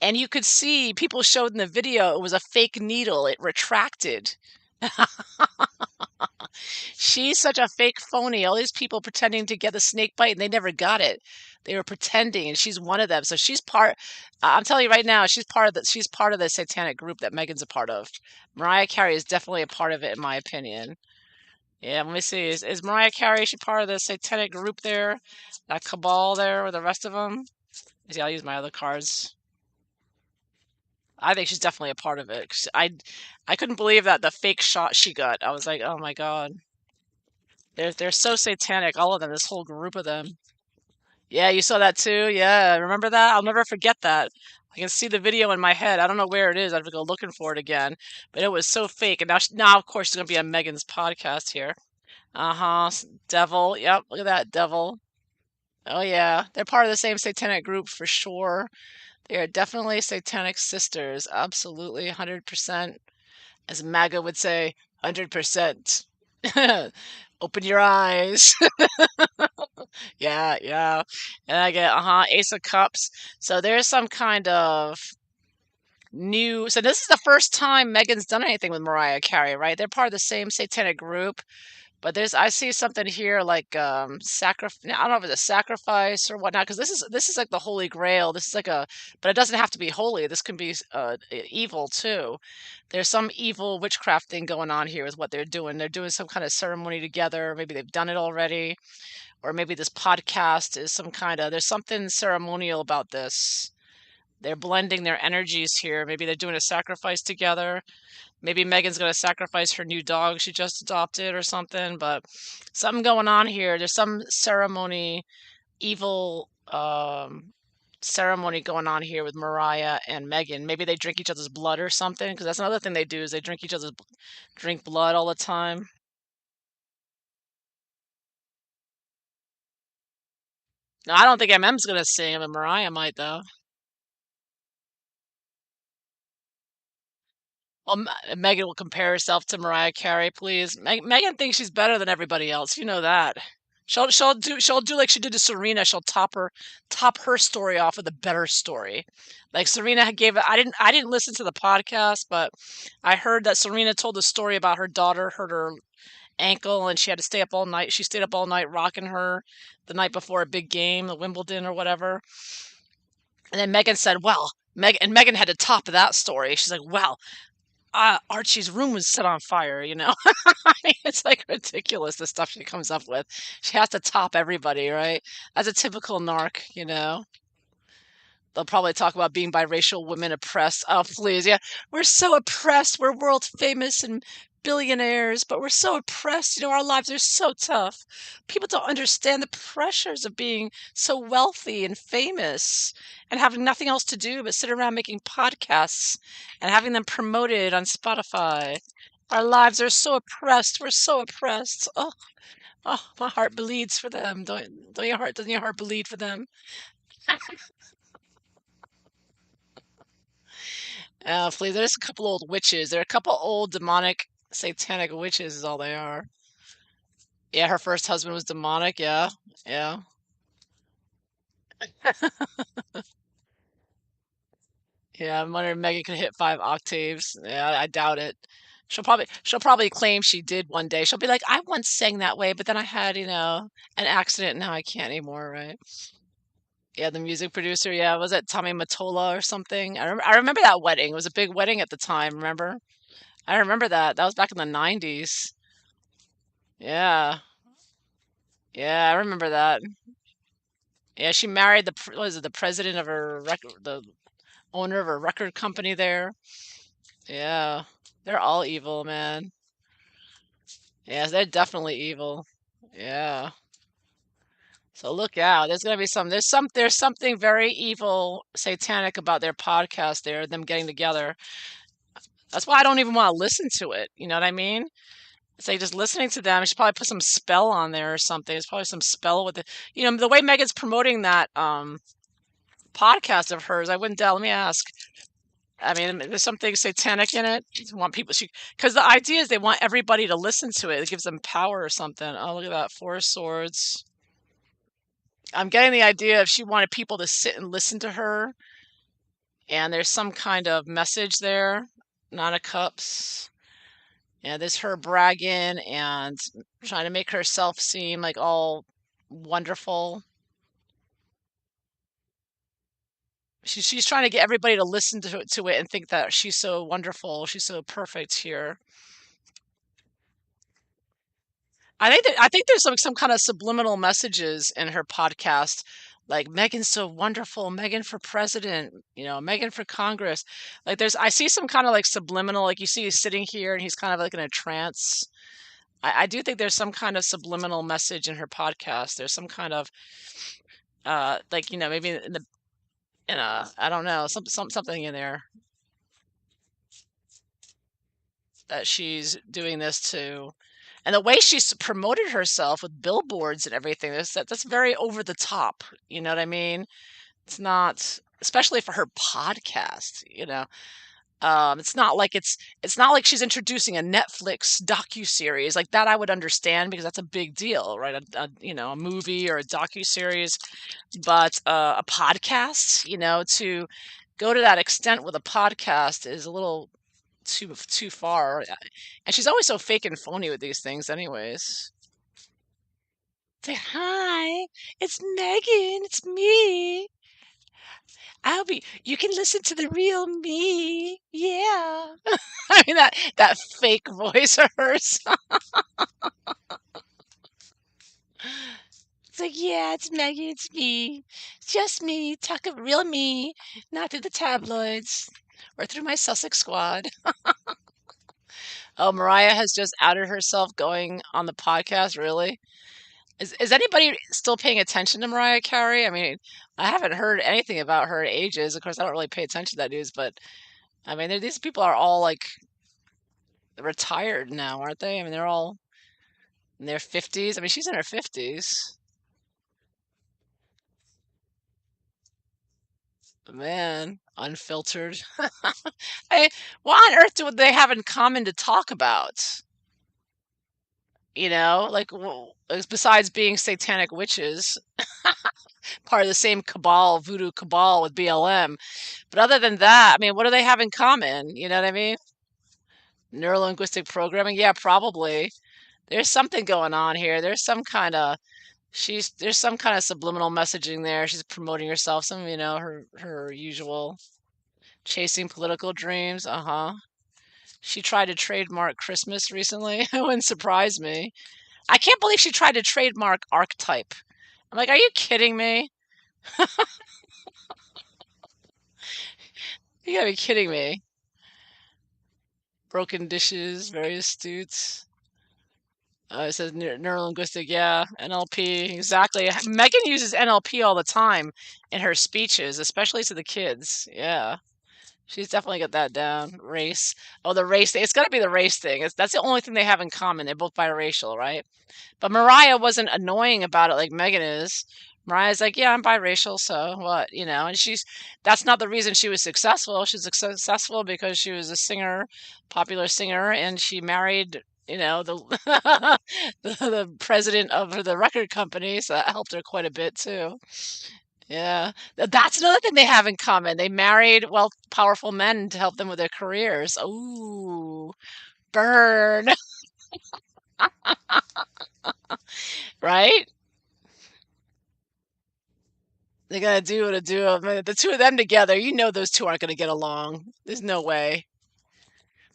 A: and you could see people showed in the video it was a fake needle. It retracted. She's such a fake phony. All these people pretending to get the snake bite and they never got it. They were pretending, and she's one of them. So she's part. I'm telling you right now, she's part of the satanic group that Megan's a part of. Mariah Carey is definitely a part of it, in my opinion. Yeah, let me see. Is Mariah Carey? Is she part of the satanic group there? That cabal there with the rest of them? See, I'll use my other cards. I think she's definitely a part of it. 'Cause I couldn't believe that the fake shot she got. I was like, oh my god. They're so satanic, all of them, this whole group of them. Yeah, you saw that too? Yeah, remember that? I'll never forget that. I can see the video in my head. I don't know where it is. I have to go looking for it again. But it was so fake. And now of course, she's going to be on Megan's podcast here. Uh-huh. Devil. Yep, look at that devil. Oh, yeah. They're part of the same satanic group for sure. They are definitely satanic sisters. Absolutely, 100%. As MAGA would say, 100%. Open your eyes. Yeah, yeah. And I get, Ace of Cups. So there's some kind of new. So this is the first time Megan's done anything with Mariah Carey, right? They're part of the same satanic group. But I see something here like sacrifice. I don't know if it's a sacrifice or whatnot, because this is like the Holy Grail. This is like but it doesn't have to be holy. This can be evil too. There's some evil witchcraft thing going on here with what they're doing. They're doing some kind of ceremony together. Maybe they've done it already, or maybe this podcast is there's something ceremonial about this. They're blending their energies here. Maybe they're doing a sacrifice together. Maybe Megan's going to sacrifice her new dog she just adopted or something, but something going on here. There's some ceremony, evil ceremony going on here with Mariah and Megan. Maybe they drink each other's blood or something, because that's another thing they do is they drink blood all the time. No, I don't think MM's gonna sing, but Mariah might though. Well, Megan will compare herself to Mariah Carey, please. Megan thinks she's better than everybody else. You know that. She'll do like she did to Serena. She'll top her story off with a better story. Like Serena gave it. I didn't listen to the podcast, but I heard that Serena told a story about her daughter hurt her ankle and she had to stay up all night. She stayed up all night rocking her the night before a big game, the Wimbledon or whatever. And then Megan said, "Well." Megan had to top that story. She's like, "Well, Archie's room was set on fire, you know?" It's like ridiculous the stuff she comes up with. She has to top everybody, right? As a typical narc, you know? They'll probably talk about being biracial women oppressed. Oh, please, yeah. We're so oppressed. We're world famous and billionaires, but we're so oppressed. Our lives are so tough. People don't understand the pressures of being so wealthy and famous and having nothing else to do but sit around making podcasts and having them promoted on Spotify. Our lives are so oppressed. We're so oppressed. Oh, oh, my heart bleeds for them. Doesn't your heart bleed for them? Please, there's a couple old witches. They're a couple old demonic, satanic witches, is all they are. Yeah, her first husband was demonic. Yeah, yeah, yeah. I'm wondering if Megan could hit 5 octaves. Yeah, I doubt it. She'll probably claim she did one day. She'll be like, I once sang that way, but then I had, an accident. And now I can't anymore, right? Yeah, the music producer. Yeah, was it Tommy Mottola or something? I remember that wedding. It was a big wedding at the time. Remember? I remember that. That was back in the 90s. Yeah. Yeah, I remember that. Yeah, she married was it the president of her the owner of her record company there. Yeah, they're all evil, man. Yeah, they're definitely evil. Yeah. So look out. There's something very evil, satanic about their podcast there, them getting together. That's why I don't even want to listen to it. You know what I mean? It's like just listening to them. I should probably put some spell on there or something. There's probably some spell with it. The way Megan's promoting that podcast of hers, I wouldn't doubt. Let me ask. I mean, there's something satanic in it. You want people, because the idea is they want everybody to listen to it. It gives them power or something. Oh, look at that, 4 of Swords. I'm getting the idea if she wanted people to sit and listen to her, and there's some kind of message there. 9 of Cups. Yeah, there's her bragging and trying to make herself seem like all wonderful. She's trying to get everybody to listen to it and think that she's so wonderful, she's so perfect here. I think there's some kind of subliminal messages in her podcast, like Megan's so wonderful, Megan for president, Megan for Congress. Like I see some kind of like subliminal, like you see he's sitting here and he's kind of like in a trance. I do think there's some kind of subliminal message in her podcast. There's some kind of like maybe in a I don't know something in there that she's doing this to. And the way she's promoted herself with billboards and everything, that's very over the top. You know what I mean? It's not, especially for her podcast. It's not like she's introducing a Netflix docu-series like that. I would understand because that's a big deal, right? A movie or a docu-series, but a podcast, to go to that extent with a podcast is a little too far. And she's always so fake and phony with these things, anyways. Say hi, it's Megan, it's me. You can listen to the real me. Yeah. I mean that fake voice of hers. It's like, yeah, it's Maggie, it's me. It's just me, talk of real me, not through the tabloids or through my Sussex squad. Oh, Mariah has just outed herself going on the podcast, really? Is anybody still paying attention to Mariah Carey? I mean, I haven't heard anything about her in ages. Of course, I don't really pay attention to that news, but I mean, these people are all like retired now, aren't they? I mean, they're all in their 50s. I mean, she's in her 50s. Man, unfiltered. I, what on earth do they have in common to talk about? Like besides being satanic witches, part of the same cabal, voodoo cabal with BLM. But other than that, I mean, what do they have in common? You know what I mean? Neurolinguistic programming, yeah, probably. There's something going on here. There's some kind of subliminal messaging there. She's promoting herself, her usual chasing political dreams. Uh-huh. She tried to trademark Christmas recently. It wouldn't surprise me. I can't believe she tried to trademark archetype. I'm like, are you kidding me? You gotta be kidding me. Broken dishes, very astute. It says neurolinguistic, yeah, NLP, exactly. Megan uses NLP all the time in her speeches, especially to the kids. Yeah, she's definitely got that down. Race. Oh, the race thing. It's got to be the race thing. That's the only thing they have in common. They're both biracial, right? But Mariah wasn't annoying about it like Megan is. Mariah's like, yeah, I'm biracial, so what, And that's not the reason she was successful. She's successful because she was a singer, popular singer, and she married, the the president of the record company, so that helped her quite a bit too. Yeah, that's another thing they have in common. They married powerful men to help them with their careers. Ooh, burn, right? They gotta do what a duo. The two of them together, those two aren't gonna get along. There's no way.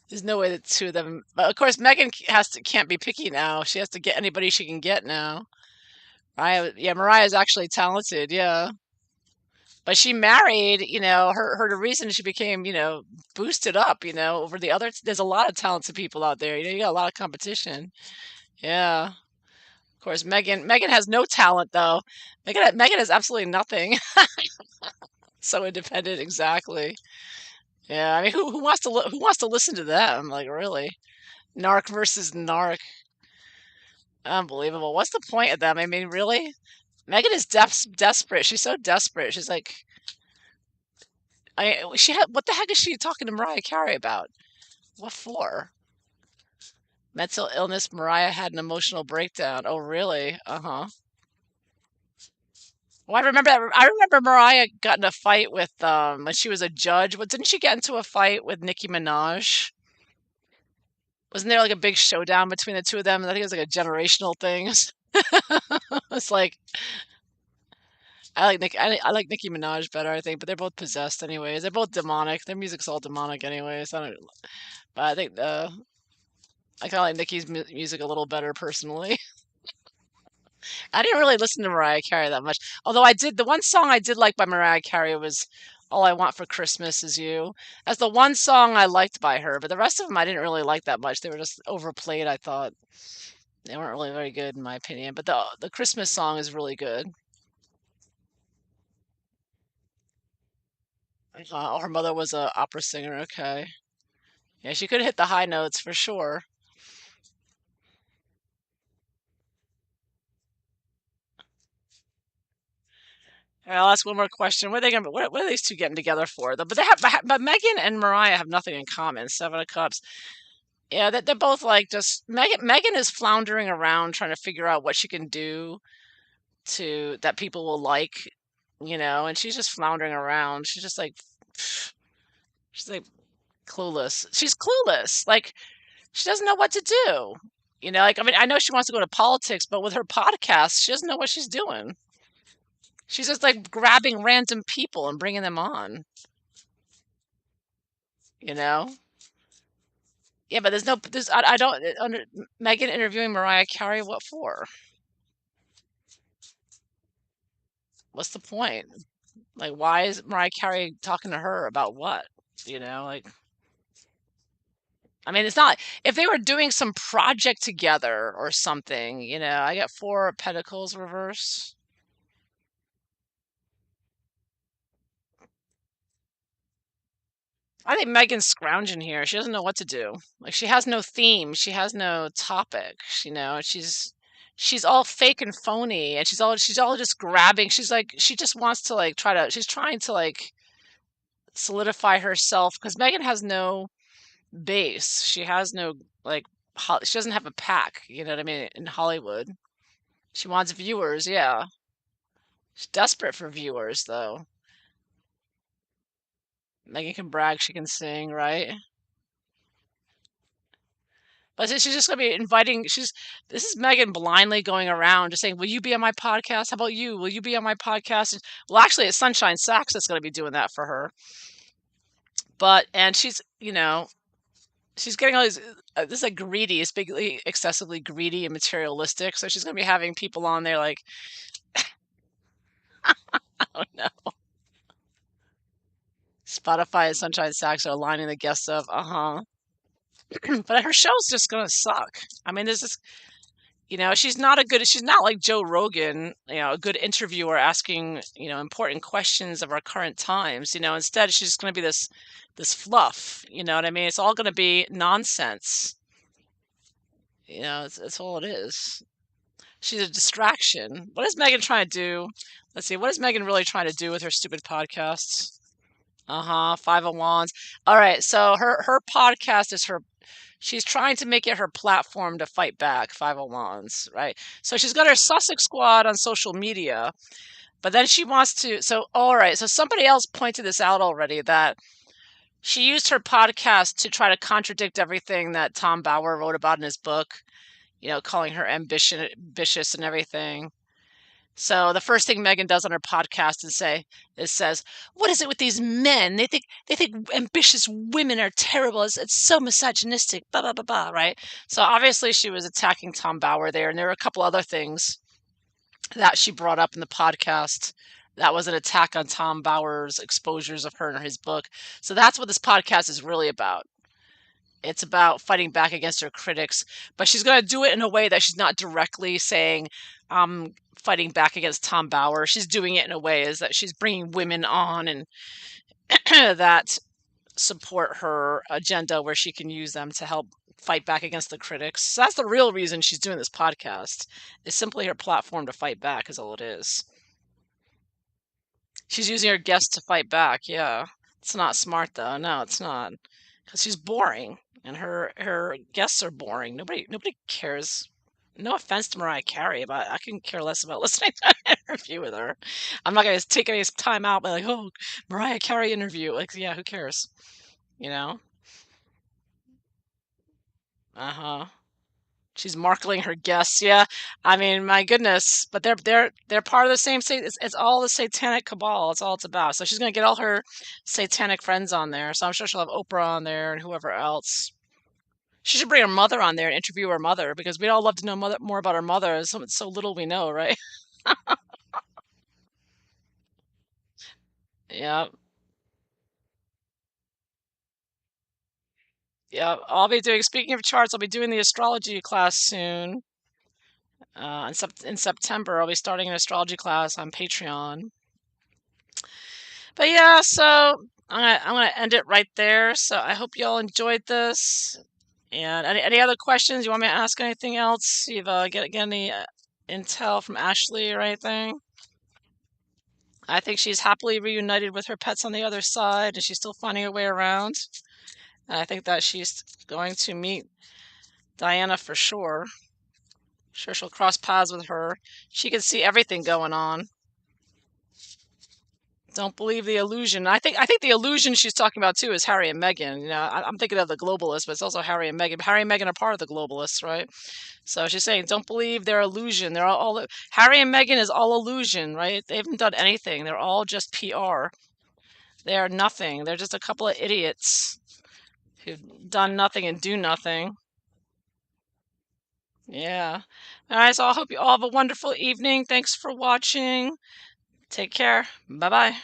A: There's no way the two of them. But of course, Megan can't be picky now. She has to get anybody she can get now. Right? Yeah, Mariah's actually talented. Yeah, but she married. The reason she became boosted up. Over the other. There's a lot of talented people out there. You got a lot of competition. Yeah. Of course, Megan has no talent though. Megan has absolutely nothing. So independent, exactly. Yeah, I mean, who wants to listen to them? Like, really? Narc versus narc. Unbelievable. What's the point of them? I mean, really? Megan is desperate. She's so desperate. She's like, what the heck is she talking to Mariah Carey about? What for? Mental illness. Mariah had an emotional breakdown. Oh, really? Uh-huh. Well, I remember Mariah got in a fight with when she was a judge. What didn't she get into a fight with Nicki Minaj? Wasn't there like a big showdown between the two of them? I think it was like a generational thing. It's like I like Nicki Minaj better, I think, but they're both possessed anyways. They're both demonic. Their music's all demonic anyways. But I think I kind of like Nicki's music a little better personally. I didn't really listen to Mariah Carey that much. Although the one song I did like by Mariah Carey was All I Want for Christmas Is You. That's the one song I liked by her, but the rest of them I didn't really like that much. They were just overplayed, I thought. They weren't really very good in my opinion, but the Christmas song is really good. Her mother was a opera singer, okay. Yeah, she could hit the high notes for sure. All right, I'll ask one more question. What are these two getting together for? But but Megan and Mariah have nothing in common. Seven of Cups. Yeah, they're both like just Megan is floundering around trying to figure out what she can do to that people will like, and she's just floundering around. She's like clueless. She's clueless. Like she doesn't know what to do. Like I mean, I know she wants to go to politics, but with her podcast, she doesn't know what she's doing. She's just like grabbing random people and bringing them on, you know? Yeah, but I don't, Megan interviewing Mariah Carey, what for? What's the point? Like, why is Mariah Carey talking to her about what? Like, I mean, it's not if they were doing some project together or something, I get 4 of Pentacles reverse. I think Megan's scrounging here. She doesn't know what to do. Like she has no theme. She has no topic. She's all fake and phony, and she's all just grabbing. She's like she just wants to like try to. She's trying to like solidify herself because Megan has no base. She has no like. She doesn't have a pack. You know what I mean? In Hollywood, she wants viewers. Yeah, she's desperate for viewers though. Megan can brag. She can sing, right? But she's just gonna be inviting. This is Megan blindly going around just saying, "Will you be on my podcast? How about you? Will you be on my podcast?" Well, actually, it's Sunshine Sachs that's gonna be doing that for her. And she's getting all these. This is like greedy. It's bigly, excessively greedy and materialistic. So she's gonna be having people on there like, oh no, Spotify and Sunshine Sachs are aligning the guests of, but her show's just gonna suck. I mean, there's this. She's not like Joe Rogan, a good interviewer asking, important questions of our current times. Instead she's going to be this fluff, you know what I mean? It's all going to be nonsense. It's all it is. She's a distraction. What is Megan trying to do? Let's see. What is Megan really trying to do with her stupid podcasts? 5 of Wands. All right. So her podcast is she's trying to make it her platform to fight back, 5 of Wands, right? So she's got her Sussex squad on social media, but then she wants to. So, all right. So somebody else pointed this out already that she used her podcast to try to contradict everything that Tom Bauer wrote about in his book, calling her ambitious and everything. So the first thing Megan does on her podcast says, "What is it with these men? They think ambitious women are terrible. It's so misogynistic." Blah blah blah blah. Right. So obviously she was attacking Tom Bauer there, and there were a couple other things that she brought up in the podcast. That was an attack on Tom Bauer's exposures of her in his book. So that's what this podcast is really about. It's about fighting back against her critics, but she's going to do it in a way that she's not directly saying, "I'm fighting back against Tom Bauer." She's doing it in a way is that she's bringing women on and that support her agenda where she can use them to help fight back against the critics. So that's the real reason she's doing this podcast. It's simply her platform to fight back is all it is. She's using her guests to fight back. Yeah. It's not smart though. No, it's not. Because she's boring. And her guests are boring. Nobody cares. No offense to Mariah Carey, but I can care less about listening to an interview with her. I'm not gonna take any time out by like, oh, Mariah Carey interview. Like, yeah, who cares? You know? Uh-huh. She's marketing her guests. Yeah, I mean, my goodness, but they're part of the same. It's all the satanic cabal. It's all it's about. So she's gonna get all her satanic friends on there. So I'm sure she'll have Oprah on there and whoever else. She should bring her mother on there and interview her mother because we'd all love to know more about her mother. There's so little we know, right? Yeah, yeah. Speaking of charts, I'll be doing the astrology class soon. In September, I'll be starting an astrology class on Patreon. But yeah, so I'm gonna end it right there. So I hope you all enjoyed this. And any other questions? You want me to ask anything else? You've get any intel from Ashli or anything? I think she's happily reunited with her pets on the other side, and she's still finding her way around. And I think that she's going to meet Diana for sure. Sure, she'll cross paths with her. She can see everything going on. Don't believe the illusion. I think the illusion she's talking about too is Harry and Meghan. I'm thinking of the globalists, but it's also Harry and Meghan. Harry and Meghan are part of the globalists, right? So she's saying, don't believe their illusion. They're all Harry and Meghan is all illusion, right? They haven't done anything. They're all just PR. They are nothing. They're just a couple of idiots who've done nothing and do nothing. Yeah. All right. So I hope you all have a wonderful evening. Thanks for watching. Take care. Bye bye.